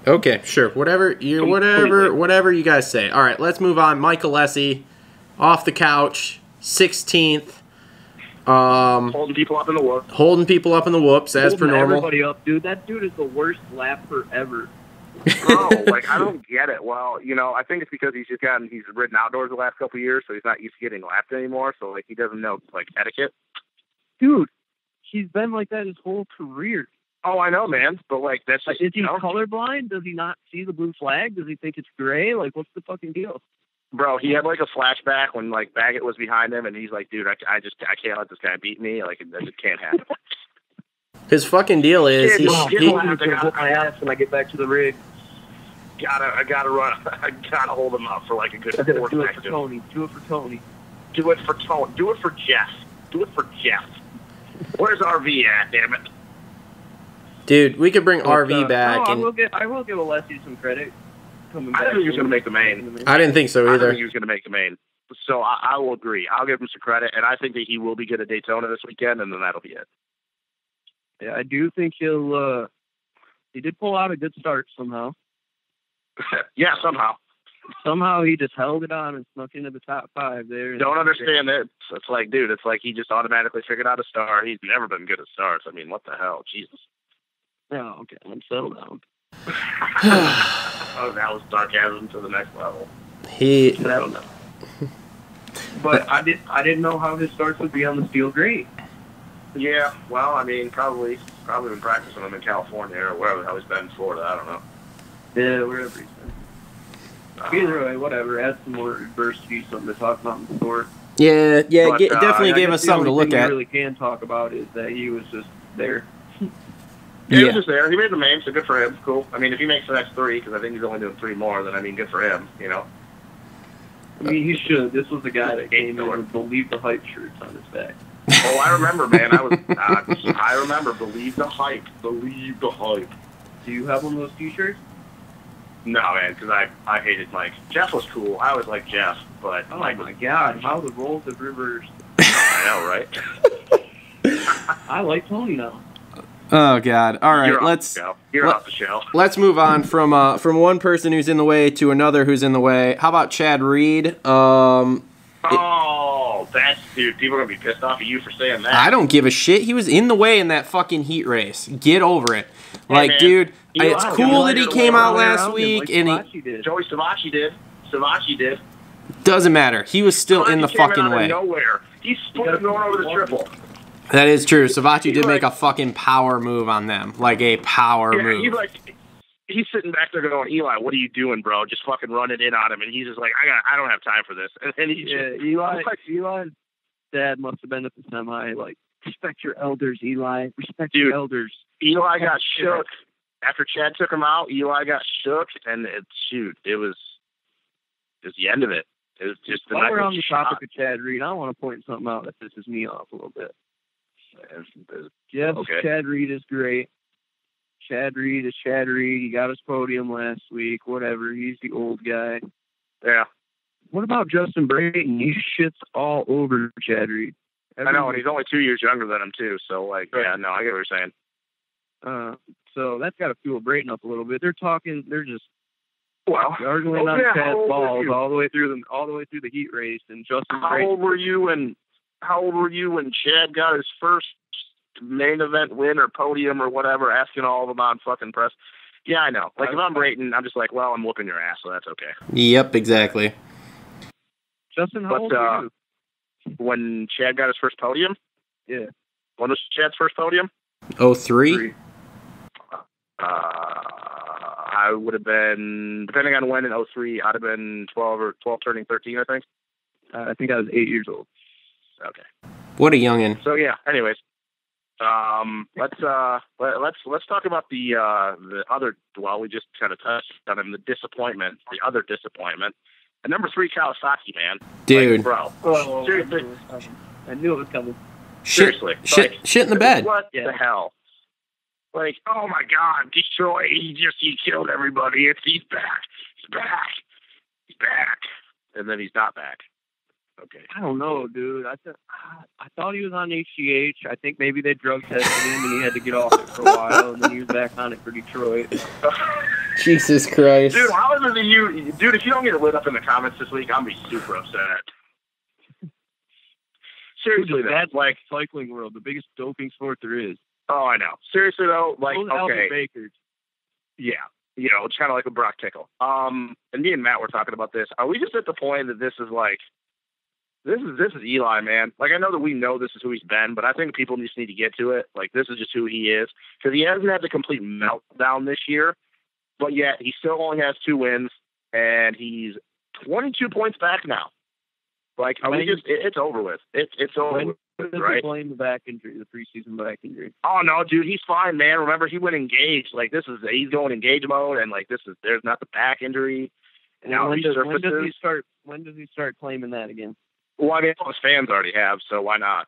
Okay, sure. Whatever you guys say. All right, let's move on. Michael Alessi, off the couch, 16th. Holding people up in the whoops. Holding people up in the whoops, as per normal. Everybody up, dude. That dude is the worst lapper ever. Bro, like, I don't get it. Well, I think it's because he's ridden outdoors the last couple of years, so he's not used to getting lapped anymore. So, like, he doesn't know, like, etiquette. Dude, he's been like that his whole career. Oh, I know, man. But, like, that's just, is he colorblind? Does he not see the blue flag? Does he think it's gray? Like, what's the fucking deal? Bro, he had, like, a flashback when, like, Baggett was behind him, and he's like, dude, I can't let this guy beat me. Like, it just can't happen. His fucking deal is he whip my ass when I get back to the rig. I gotta run. I gotta hold him up for like a good fourth. Do it for Tony. Do it for Tony. Do it for Tony. Do it for Jeff. Do it for Jeff. Where's RV at? Damn it, dude. We could bring RV back. No, I will give Alessi some credit. I didn't think he was gonna make the main. I didn't think so either. I didn't think he was gonna make the main. So I will agree. I'll give him some credit, and I think that he will be good at Daytona this weekend, and then that'll be it. Yeah, I do think he'll. He did pull out a good start somehow. Yeah, somehow. Somehow he just held it on and snuck into the top 5 there. Don't understand it. It's like, dude, it's like he just automatically figured out a star. He's never been good at stars. I mean, what the hell? Jesus. Oh, okay. Let's settle down. Oh, that was sarcasm to the next level. I don't know. But I didn't know how his starts would be on the steel grate. Yeah, well, I mean, probably been practicing them in California or wherever the hell he's been in Florida. I don't know. Yeah, wherever he's been. Either way, whatever. Add some more adversity, something to talk about in the sport. Yeah, but, definitely gave us something to look at. The only thing we really can talk about is that he was just there. He was just there. He made the main, so good for him. Cool. I mean, if he makes the next 3, because I think he's only doing 3 more, then, I mean, good for him, I mean, he should. This was the guy that came in with Believe the Hype shirts on his back. Oh, I remember, man. I remember. Believe the hype. Believe the hype. Do you have one of those T-shirts? No, man, because I hated Mike. Jeff was cool. I always liked Jeff, but Mike my God, how the roles have reversed. I know, right? I like Tony now. Oh God! All right, You're off the show. Let's move on from one person who's in the way to another who's in the way. How about Chad Reed? Dude, people are gonna be pissed off at you for saying that. I don't give a shit. He was in the way in that fucking heat race. Get over it. Hey, like, man, dude, it's cool that he came out last week and Joey Savacci did. Doesn't matter. He was still in the fucking way. Nowhere. He's going over the triple. That is true. Savacci did make a fucking power move on them, like a power move. He's sitting back there going, Eli, what are you doing, bro? Just fucking running in on him, and he's just like, I don't have time for this. And Eli's dad must have been at the semi, like, respect your elders, Eli. Respect your elders. Eli got shook after Chad took him out. Eli got shook, and it was the end of it. It was just the While we're on the topic of Chad Reed, I want to point something out that pisses me off a little bit. Yes, okay. Chad Reed is great. Chad Reed is Chad Reed. He got his podium last week. Whatever. He's the old guy. Yeah. What about Justin Brayton? He shits all over Chad Reed. I know, and he's only 2 years younger than him, too. So, like, yeah, no, I get what you're saying. So that's got to fuel Brayton up a little bit. They're just arguing on Chad's balls all the way through the heat race. And Justin How old were you when Chad got his first main event win or podium or whatever, asking all of them on fucking press. Yeah, I know. Like, if I'm Brayton, I'm just like, well, I'm whooping your ass, so that's okay. Yep, exactly. Justin, how old are you? When Chad got his first podium? Yeah. When was Chad's first podium? 03? I would have been, depending on when in 03, I'd have been 12 turning 13, I think. I think I was 8 years old. Okay. What a youngin'. So yeah. Anyways, let's talk about the other. Well, we just kind of touched on him. The other disappointment. And number 3, Kawasaki, man. Dude. Like, bro. Seriously. I knew it was coming. Seriously. Shit in the bed. What the hell? Like, oh my God, Detroit, he killed everybody. He's back. He's back. And then he's not back. Okay. I don't know, dude. I thought he was on HGH. I think maybe they drug tested him and he had to get off it for a while, and then he was back on it for Detroit. Jesus Christ. Dude, how is it that you... Dude, if you don't get it lit up in the comments this week, I'm going to be super upset. Seriously, though. That's like cycling world, the biggest doping sport there is. Oh, I know. Seriously, though, like, okay. Bakers. Yeah. You know, it's kind of like a Brock Tickle. And me and Matt were talking about this. Are we just at the point that this is like... This is Eli, man. Like, I know that we know this is who he's been, but I think people just need to get to it. Like, this is just who he is. Because he hasn't had the complete meltdown this year, but yet he still only has 2 wins, and he's 22 points back now. Like, it's over with. It's over with, right? Blame the back injury, the preseason back injury. Oh, no, dude, he's fine, man. Remember, he went engaged. Like, he's going engage mode, and, like, there's not the back injury. And now when does he start claiming that again? Well, I mean, all his fans already have, so why not?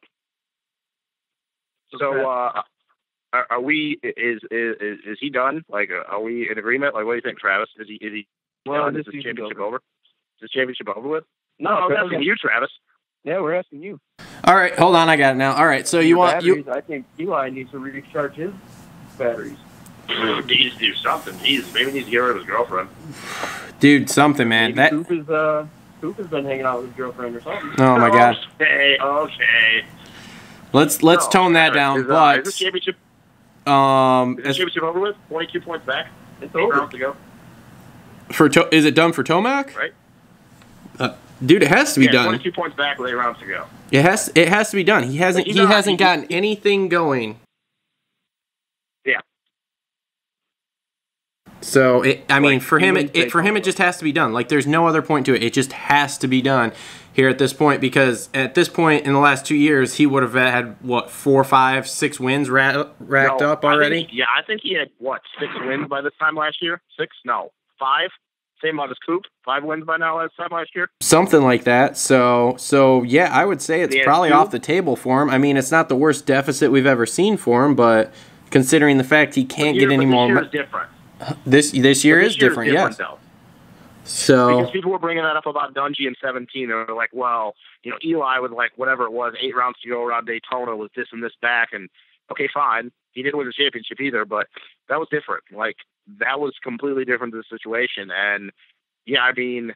So, are we? Is he done? Like, are we in agreement? Like, what do you think, Travis? Is he? Well, is this championship over? Is this championship over with? No, I'm asking you, Travis. Yeah, we're asking you. All right, hold on, I got it now. All right, so I think Eli needs to recharge his batteries. He needs to do something. Maybe he needs to get rid of his girlfriend. Dude, something, man. Coop has been hanging out with his girlfriend or something. Oh my God. Okay. Let's tone that down. But is this championship? Is this championship over with? 22 points back. It's 8 over. rounds to go. Is it done for Tomac? Right. Dude, it has to be done. 22 points back with 8 rounds to go. It has to be done. He hasn't gotten anything going. Yeah. So for him it just has to be done. Like, there's no other point to it. It just has to be done here at this point, because at this point in the last 2 years he would have had 4, 5, 6 wins racked up already. I think he had 6 wins by this time last year. 6? No, 5. Same amount as Coop. 5 wins by now last year. Something like that. So yeah, I would say it's probably off the table for him. I mean, it's not the worst deficit we've ever seen for him, but considering the fact he can't get any more. This year is different. This year is different, yes. Though. So because people were bringing that up about Dungy in 17, and they're like, well, Eli with whatever it was, 8 rounds to go around Daytona with this and this back, and okay, fine, he didn't win the championship either, but that was different. Like, that was completely different to the situation, and yeah, I mean,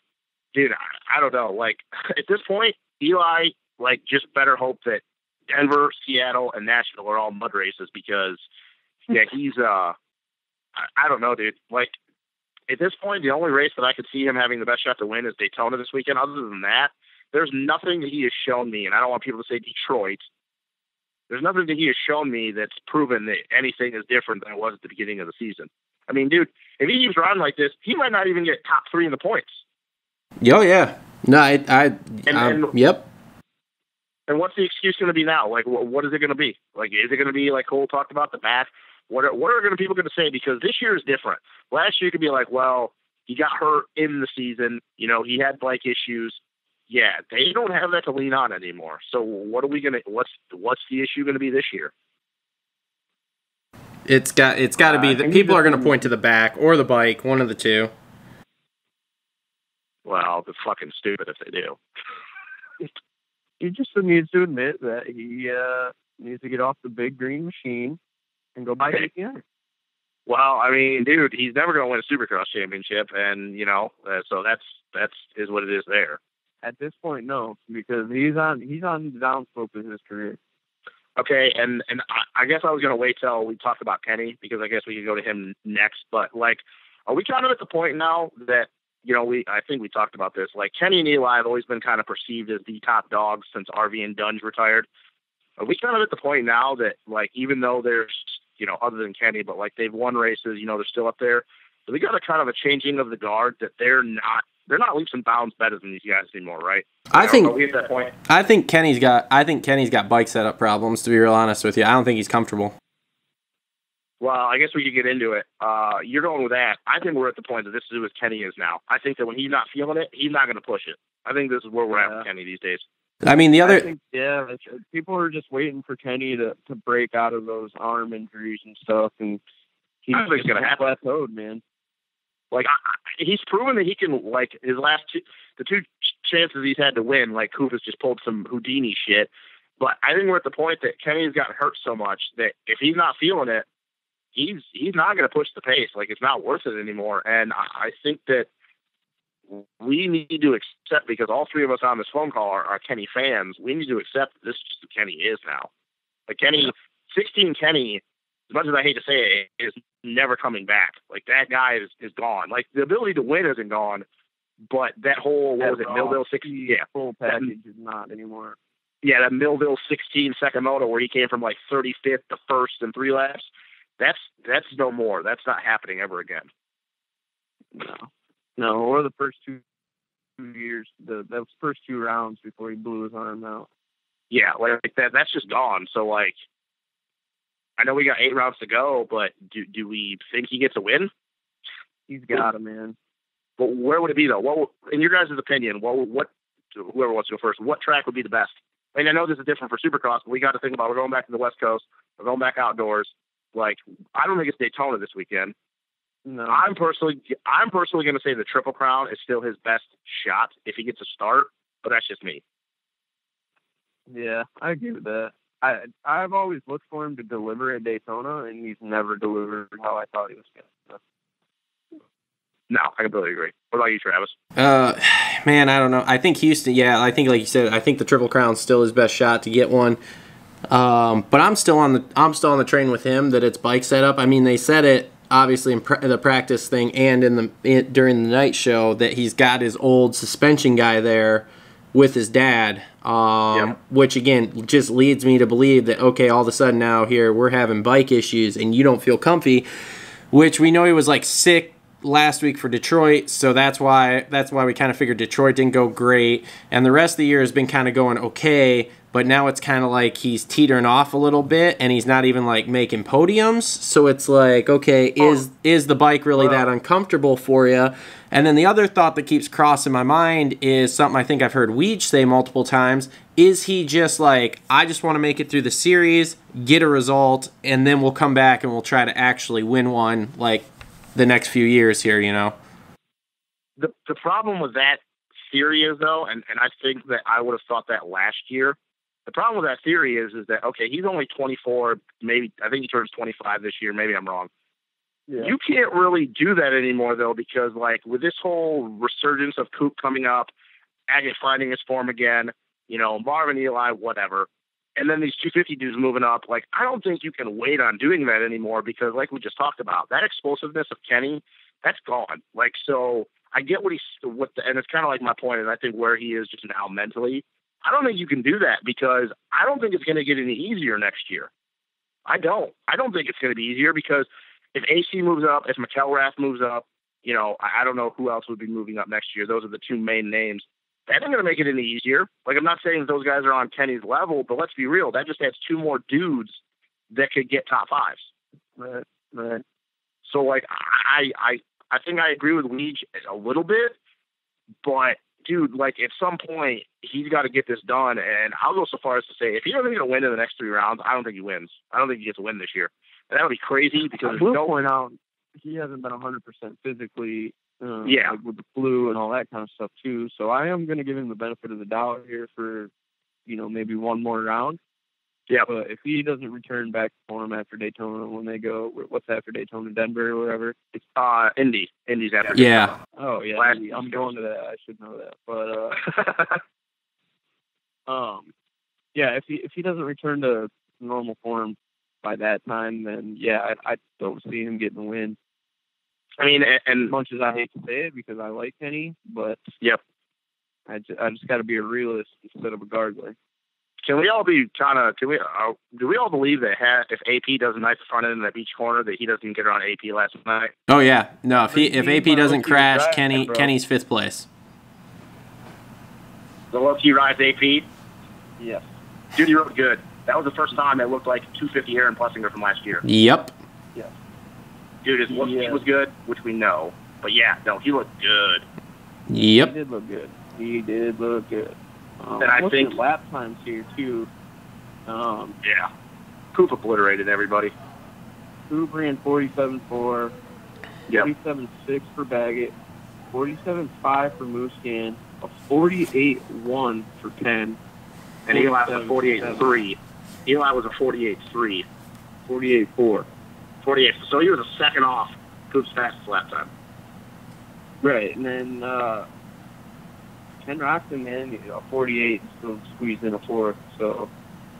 dude, I don't know. Like, at this point, Eli, just better hope that Denver, Seattle, and Nashville are all mud races, because yeah, he's I don't know, dude. Like, at this point, the only race that I could see him having the best shot to win is Daytona this weekend. Other than that, there's nothing that he has shown me, and I don't want people to say Detroit. There's nothing that he has shown me that's proven that anything is different than it was at the beginning of the season. I mean, dude, if he keeps riding like this, he might not even get top 3 in the points. Oh, yeah. No, yep. And what's the excuse going to be now? Like, what is it going to be? Like, is it going to be like Cole talked about, the back? What are people going to say? Because this year is different. Last year you could be like, well, he got hurt in the season. He had bike issues. Yeah, they don't have that to lean on anymore. So what's the issue going to be this year? It's got to be that people are going to point to the back or the bike, one of the two. Well, they're fucking stupid if they do. He just needs to admit that he needs to get off the big green machine and go buy it again. Well, I mean, dude, he's never going to win a Supercross championship, and so that's is what it is there. At this point, no, because he's on the downslope in his career. Okay, and I guess I was going to wait till we talked about Kenny because I guess we could go to him next. But, like, are we kind of at the point now that, I think we talked about this. Like, Kenny and Eli have always been kind of perceived as the top dogs since RV and Dunge retired. Are we kind of at the point now that, like, even though there's, other than Kenny, but, like, they've won races, they're still up there. So we got a kind of a changing of the guard that they're not leaps and bounds better than these guys anymore, right? Are we at that point? I think Kenny's got bike setup problems, to be real honest with you. I don't think he's comfortable. Well, I guess we could get into it. You're going with that. I think we're at the point that this is what Kenny is now. I think that when he's not feeling it, he's not going to push it. I think this is where we're at with Kenny these days. I mean, people are just waiting for Kenny to break out of those arm injuries and stuff, and he's going to happen. Plateaued, man. Like, he's proven that he can, like, his last the two chances he's had to win, like, Kufis just pulled some Houdini shit. But I think we're at the point that Kenny's gotten hurt so much that if he's not feeling it, he's not going to push the pace. Like, it's not worth it anymore. And I think that we need to accept, because all three of us on this phone call are Kenny fans, we need to accept that this is just who Kenny is now. Like, 16 Kenny, as much as I hate to say it, is never coming back. Like, that guy is gone. Like, the ability to win isn't gone, but that whole, Millville 16? Yeah. Full package is not anymore. Yeah, that Millville 16 second moto where he came from, like, 35th to 1st in 3 laps, that's no more. That's not happening ever again. No, or the first 2 years, those first 2 rounds before he blew his arm out. Yeah, like that's just gone. So, like, I know we got 8 rounds to go, but do we think he gets a win? He's got him, man. But where would it be, though? What, in your guys' opinion, what whoever wants to go first, what track would be the best? I mean, I know this is different for Supercross, but we got to think about, we're going back to the West Coast, we're going back outdoors. Like, I don't think it's Daytona this weekend. No. I'm personally going to say the Triple Crown is still his best shot if he gets a start, but that's just me. Yeah, I agree with that. I've always looked for him to deliver at Daytona, and he's never delivered how I thought he was going to. No, I completely agree. What about you, Travis? Man, I don't know. I think Houston, I think, like you said, I think the Triple Crown's still his best shot to get one. But I'm still on the train with him that it's bike setup. I mean, they said it obviously in the practice thing and during the night show that he's got his old suspension guy there with his dad, which again just leads me to believe that, okay, all of a sudden now here we're having bike issues and you don't feel comfy, which we know he was like sick last week for Detroit, so that's why we kind of figured Detroit didn't go great, and the rest of the year has been kind of going okay, but now it's kind of like he's teetering off a little bit, and he's not even like making podiums, so it's like, okay, is the bike really that uncomfortable for you? And then the other thought that keeps crossing my mind is something I think I've heard Weege say multiple times. Is he just like, I just want to make it through the series, get a result, and then we'll come back and we'll try to actually win one, like, the next few years here, The problem with that theory is, though, and I think that I would have thought that last year, the problem with that theory is that, okay, he's only 24, maybe, I think he turns 25 this year, maybe I'm wrong. Yeah. You can't really do that anymore, though, because, like, with this whole resurgence of Coop coming up, Agate finding his form again, Marvin, Eli, whatever, and then these 250 dudes moving up, like, I don't think you can wait on doing that anymore because, like we just talked about, that explosiveness of Kenny, that's gone. Like, so I get and it's kind of like my point, and I think where he is just now mentally, I don't think you can do that because I don't think it's going to get any easier next year. I don't think it's going to be easier because if AC moves up, if McElrath moves up, I don't know who else would be moving up next year. Those are the 2 main names. That ain't going to make it any easier. Like, I'm not saying that those guys are on Kenny's level, but let's be real. That just adds 2 more dudes that could get top 5s. Right. So, like, I think I agree with Weege a little bit, but, dude, like, at some point, he's got to get this done, and I'll go so far as to say, if he doesn't get a win in the next 3 rounds, I don't think he wins. I don't think he gets a win this year. And that would be crazy because I will point out he hasn't been 100% physically, like with the flu and all that kind of stuff too. So I am going to give him the benefit of the doubt here for, maybe 1 more round. Yeah. But if he doesn't return back to form after Daytona, when they go, what's after Daytona, Denver or whatever? It's Indy. Indy's after. Yeah. Oh yeah. I'm going to that. I should know that. But yeah, if he doesn't return to normal form by that time, then yeah, I don't see him getting the win. I mean, As and much as I hate to say it because I like Kenny, but yep. I just got to be a realist instead of a guardler. Can we all be kind of? Do we all believe that if AP does a nice front end at each corner, that he doesn't even get around AP last night? Oh yeah, no. If AP doesn't crash, right, Kenny's 5th place. The low-key rise AP? Yes. Dude, he rode good. That was the first time it looked like 250 Aaron Plessinger from last year. Yep. Yes. Dude, his look speed was good, which we know. But yeah, no, he looked good. Yep. He did look good. He did look good. And I think lap times here too. Yeah. Coop obliterated everybody. Coop ran 47.4, Yep. 47.6 for Baggett, 47.5 for Mooskin, a 48.1 for Ken. And Eli was a 48.3. Eli was a 48.3. 48.4. 48. So he was a second off Coop's fastest lap time. Right, and then Ken Roczen, man, 48 still squeezed in a 4th. So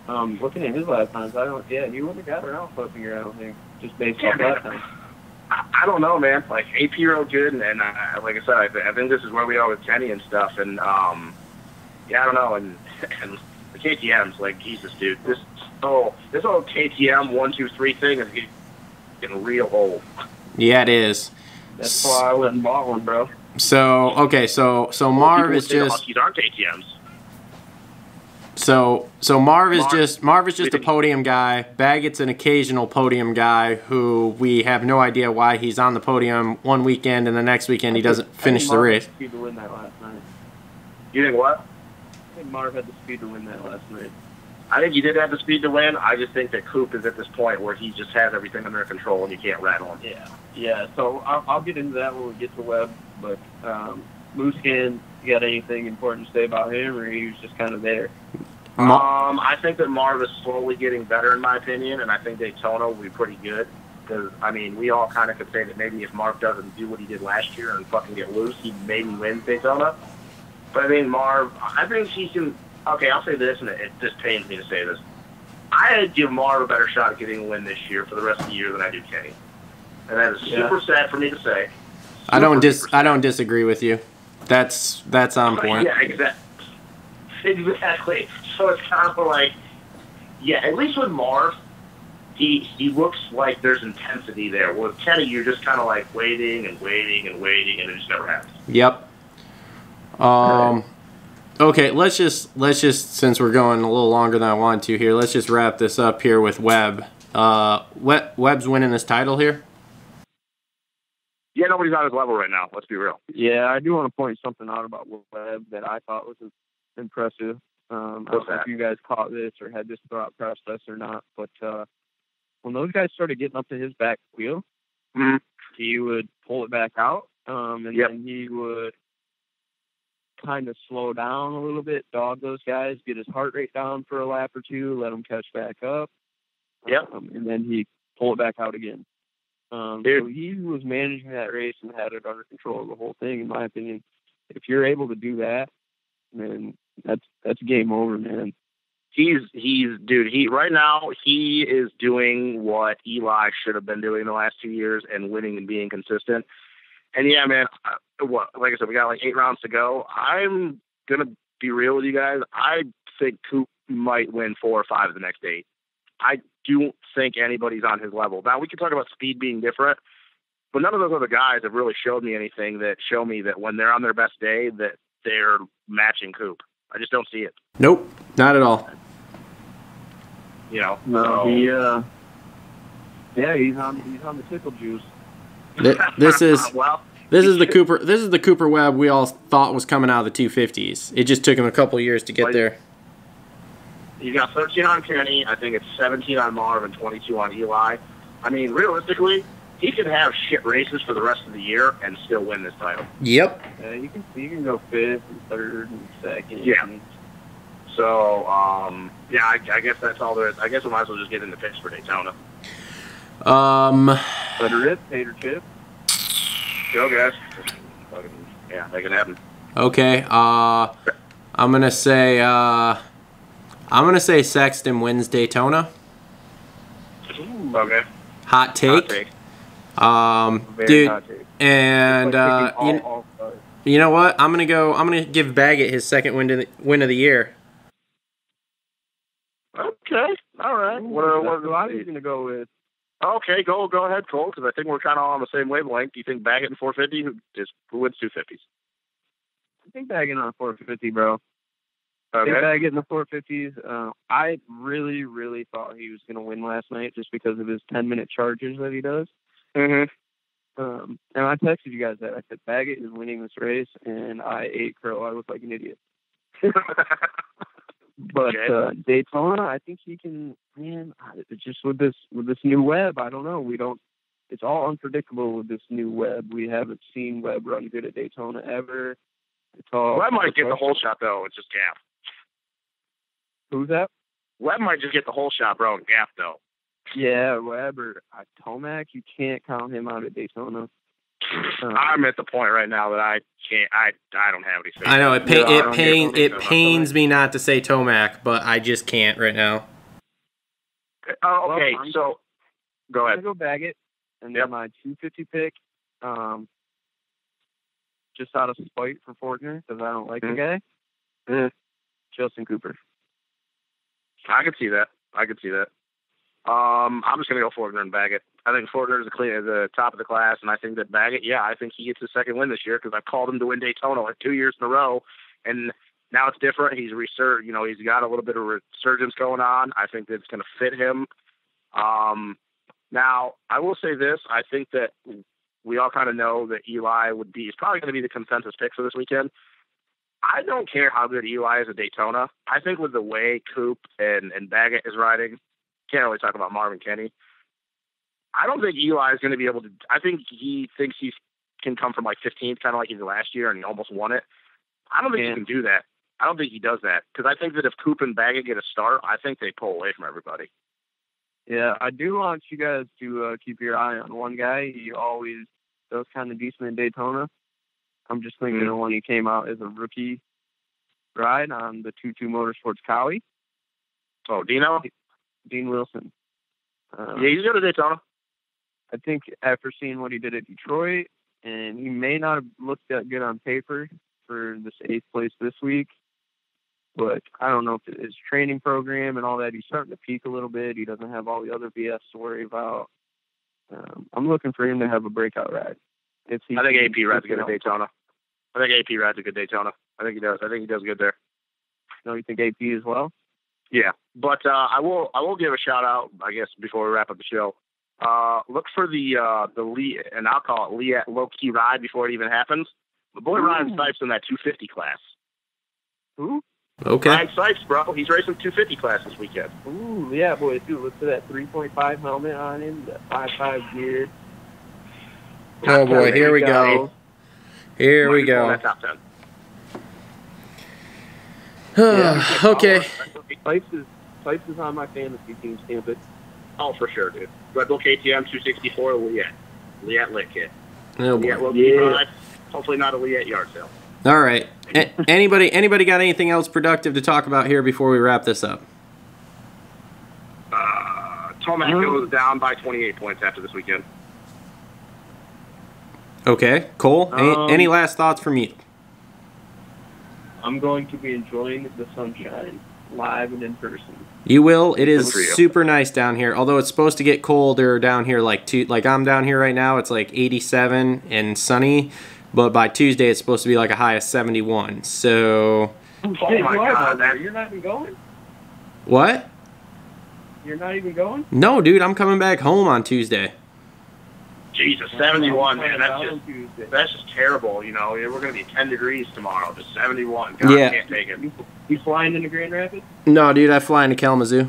looking at his lap times, he wouldn't have got around Plessinger, I don't think, just based off lap time. I don't know, man. Like, AP rode good, and like I said, I think this is where we are with Kenny and stuff. And, yeah, I don't know. And the KTM's, like, Jesus, dude. This whole KTM 1, 2, 3 thing is getting real old. Yeah, it is. That's why I went and bought one, bro. So, okay, so Marv is just... Huskies aren't KTMs. So Marv is just a podium guy. Baggett's an occasional podium guy who we have no idea why he's on the podium one weekend and the next weekend he doesn't finish the race. I think Marv had the speed to win that last night. You think what? I think Marv had the speed to win that last night. I think he did have the speed to win. I just think that Coop is at this point where he just has everything under control and you can't rattle him. Yeah. So I'll get into that when we get to Webb. But Mooskin, you got anything important to say about him, or he was just kind of there? I think that Marv is slowly getting better, in my opinion, and I think Daytona will be pretty good. Because, I mean, we all kind of could say that maybe if Marv doesn't do what he did last year and fucking get loose, he maybe wins Daytona. But, I mean, Marv, I think he can... Okay, I'll say this, and it just pains me to say this. I'd give Marv a better shot at getting a win this year for the rest of the year than I do Kenny. And that is super sad for me to say. I don't disagree with you. That's on point. Yeah, exactly. So it's kind of like, yeah, at least with Marv, he looks like there's intensity there. With Kenny, you're just kind of like waiting and waiting and waiting, and it just never happens. Yep. Okay, let's just since we're going a little longer than I wanted to here, let's just wrap this up here with Webb. Webb's winning this title here. Yeah, nobody's on his level right now. Let's be real. Yeah, I do want to point something out about Webb that I thought was impressive. I don't know if you guys caught this or had this thought process or not, but when those guys started getting up to his back wheel, he would pull it back out, and then he would kind of slow down a little bit, dog those guys, get his heart rate down for a lap or two, let them catch back up, and then he pull it back out again. So he was managing that race and had it under control the whole thing, in my opinion. If you're able to do that, then that's game over, man. Right now he is doing what Eli should have been doing the last 2 years and winning and being consistent. And yeah, man, like I said, we got like 8 rounds to go. I'm gonna be real with you guys. I think Coop might win 4 or 5 of the next 8. I don't think anybody's on his level. Now we can talk about speed being different, but none of those other guys have really showed me anything that show me that when they're on their best day that they're matching Coop. I just don't see it. Nope, not at all. You know, no, he's on the tickle juice. This is the Cooper Webb we all thought was coming out of the 250s. It just took him a couple years to get there. You got 13 on Kenny. I think it's 17 on Marv and 22 on Eli. I mean, realistically, he could have shit races for the rest of the year and still win this title. Yep. Yeah, you can go 5th and 3rd and 2nd. Yeah. So, I guess that's all there is. I guess we might as well just get into picks for Daytona. Better it, tater chip. Go, guys. Yeah, that can happen. Okay. I'm gonna say Sexton wins Daytona. Okay. Hot take. Hot take. Very Dude, hot take. and Like picking all stars. you know what? I'm gonna give Baggett his second win of the year. Okay. All right. Ooh, What I was gonna go with. Okay, go ahead, Cole, because I think we're kind of on the same wavelength. Do you think Baggett in 450? Who wins 250s? I think Baggett on 450, bro. I Okay. think Baggett in the 450s. I really, really thought he was gonna win last night just because of his 10-minute charges that he does. Mhm. And I texted you guys that. I said Baggett is winning this race, and I ate crow. I look like an idiot. But Daytona, I think he can. Man, it's just with this new Webb. I don't know. It's all unpredictable with this new Webb. We haven't seen Webb run good at Daytona ever. It's all. Webb might get the whole shot though. It's just Gap. Who's that? Webb might just get the whole shot, bro. And Gap though. Yeah, Webb or Tomac. You can't count him out at Daytona. I'm at the point right now that I can't. I don't have any. I know it pains me not to say Tomac, but I just can't right now. Oh, okay. Well, So go ahead. I'm gonna go Baggett, and then my 250 pick. Just out of spite for Fortner because I don't like the guy. Justin Cooper. I can see that. I'm just gonna go Fortner and Baggett. I think Fortner is the top of the class, and I think that Baggett, I think he gets his second win this year because I've called him to win Daytona like 2 years in a row, and now it's different. He's he's got a little bit of resurgence going on. I think that's going to fit him. Now I will say this: I think that we all kind of know that Eli is probably going to be the consensus pick for this weekend. I don't care how good Eli is at Daytona. I think with the way Coop and Baggett is riding, can't really talk about Marvin Kenny. I don't think Eli is going to be able to. I think he thinks he can come from like 15th, kind of like he did last year, and he almost won it. I don't think he can do that. I don't think he does that because I think that if Coop and Baggett get a start, I think they pull away from everybody. Yeah, I do want you guys to keep your eye on one guy. He always does kind of decent in Daytona. I'm just thinking of when he came out as a rookie ride on the 22 Motorsports Cowie. Oh, Dino? Dean Wilson. He's good at Daytona. I think after seeing what he did at Detroit, and he may not have looked that good on paper for this 8th place this week, but I don't know if his training program and all that, he's starting to peak a little bit. He doesn't have all the other BS to worry about. I'm looking for him to have a breakout ride. I think AP rides good at Daytona. I think AP rides a good Daytona. I think he does. I think he does good there. No, you think AP as well? Yeah, but I will give a shout out, I guess, before we wrap up the show. Look for the Lee, and I'll call it Lee at low key ride before it even happens. The boy Ryan Sipes in that 250 class. Who? Okay. Ryan Sipes, bro. He's racing 250 class this weekend. Ooh, yeah, boy. Dude, look at that 3.5 helmet on him, the 5.5 gear. Oh boy, here we go. Here we go. That top 10. Okay. Sipes is on my fantasy team, stamp it. Oh, for sure, dude. Red Bull KTM 264 Liat Lit Kit. Oh boy. Liat low key ride. Hopefully not a Liat yard sale. All right. Anybody got anything else productive to talk about here before we wrap this up? Tomac goes down by 28 points after this weekend. Okay, Cole. Any last thoughts from you? I'm going to be enjoying the sunshine live and in person. You will. It is super nice down here. Although it's supposed to get colder down here, like I'm down here right now. It's like 87 and sunny, but by Tuesday it's supposed to be like a high of 71. So. Oh my God! You're not even going? What? You're not even going? No, dude. I'm coming back home on Tuesday. Jesus, 71, man. That's just terrible. You know, we're going to be 10 degrees tomorrow. Just 71. God, Yeah. I can't take it. You flying into Grand Rapids? No, dude. I fly into Kalamazoo.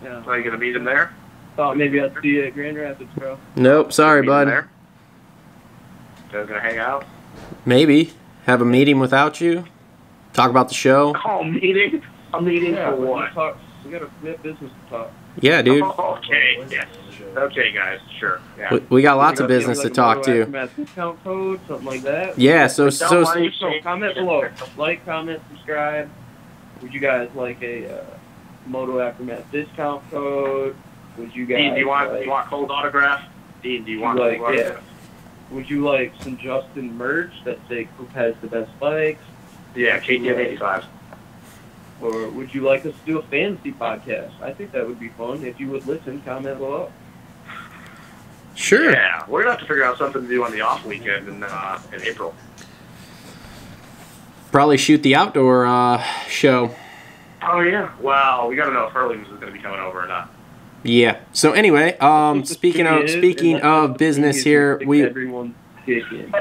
Yeah. So are you going to meet him there? Thought maybe I'd see you at Grand Rapids, bro. Nope. Sorry, Meet him bud. there? So going to hang out? Maybe have a meeting without you. Talk about the show. Oh, meeting? A meeting for what? We got business to talk. Yeah, dude. Oh, okay. Yes. Okay, guys. Sure. Yeah. We got lots of business to talk to. Discount code, something like that. Yeah. So comment below. Like, comment, subscribe. Would you guys like a Moto Aftermath discount code? Would you guys? Dean, do you want cold autograph? Dean, do you want cold autograph? Would you like some Justin merch that say who has the best bikes? Yeah, KTM 85. Or would you like us to do a fantasy podcast? I think that would be fun. If you would listen, comment below. Sure. Yeah, we're gonna have to figure out something to do on the off weekend in April. Probably shoot the outdoor show. Oh yeah. Well, we gotta know if Hurlings is gonna be coming over or not. Yeah. So anyway, speaking of business here, everyone's kicking.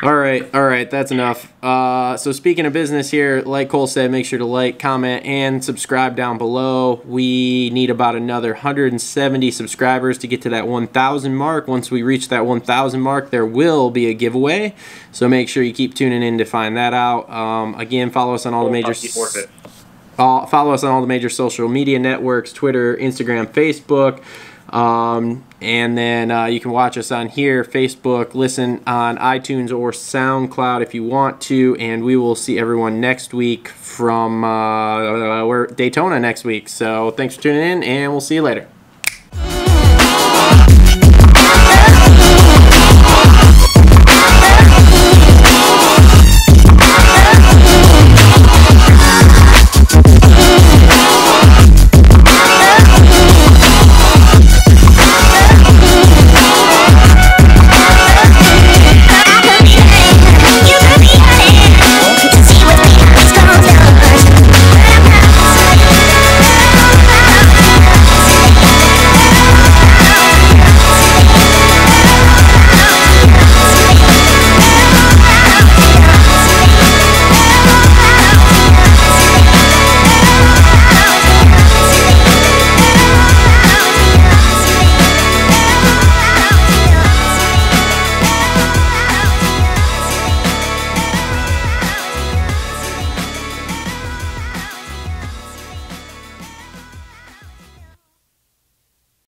All right, that's enough. So speaking of business here, like Cole said, make sure to like, comment, and subscribe down below. We need about another 170 subscribers to get to that 1,000 mark. Once we reach that 1,000 mark, there will be a giveaway. So make sure you keep tuning in to find that out. Again, follow us on all the major social media networks: Twitter, Instagram, Facebook. And then you can watch us on here, Facebook, listen on iTunes or SoundCloud if you want to, and we will see everyone next week from we're Daytona next week. So thanks for tuning in, and we'll see you later.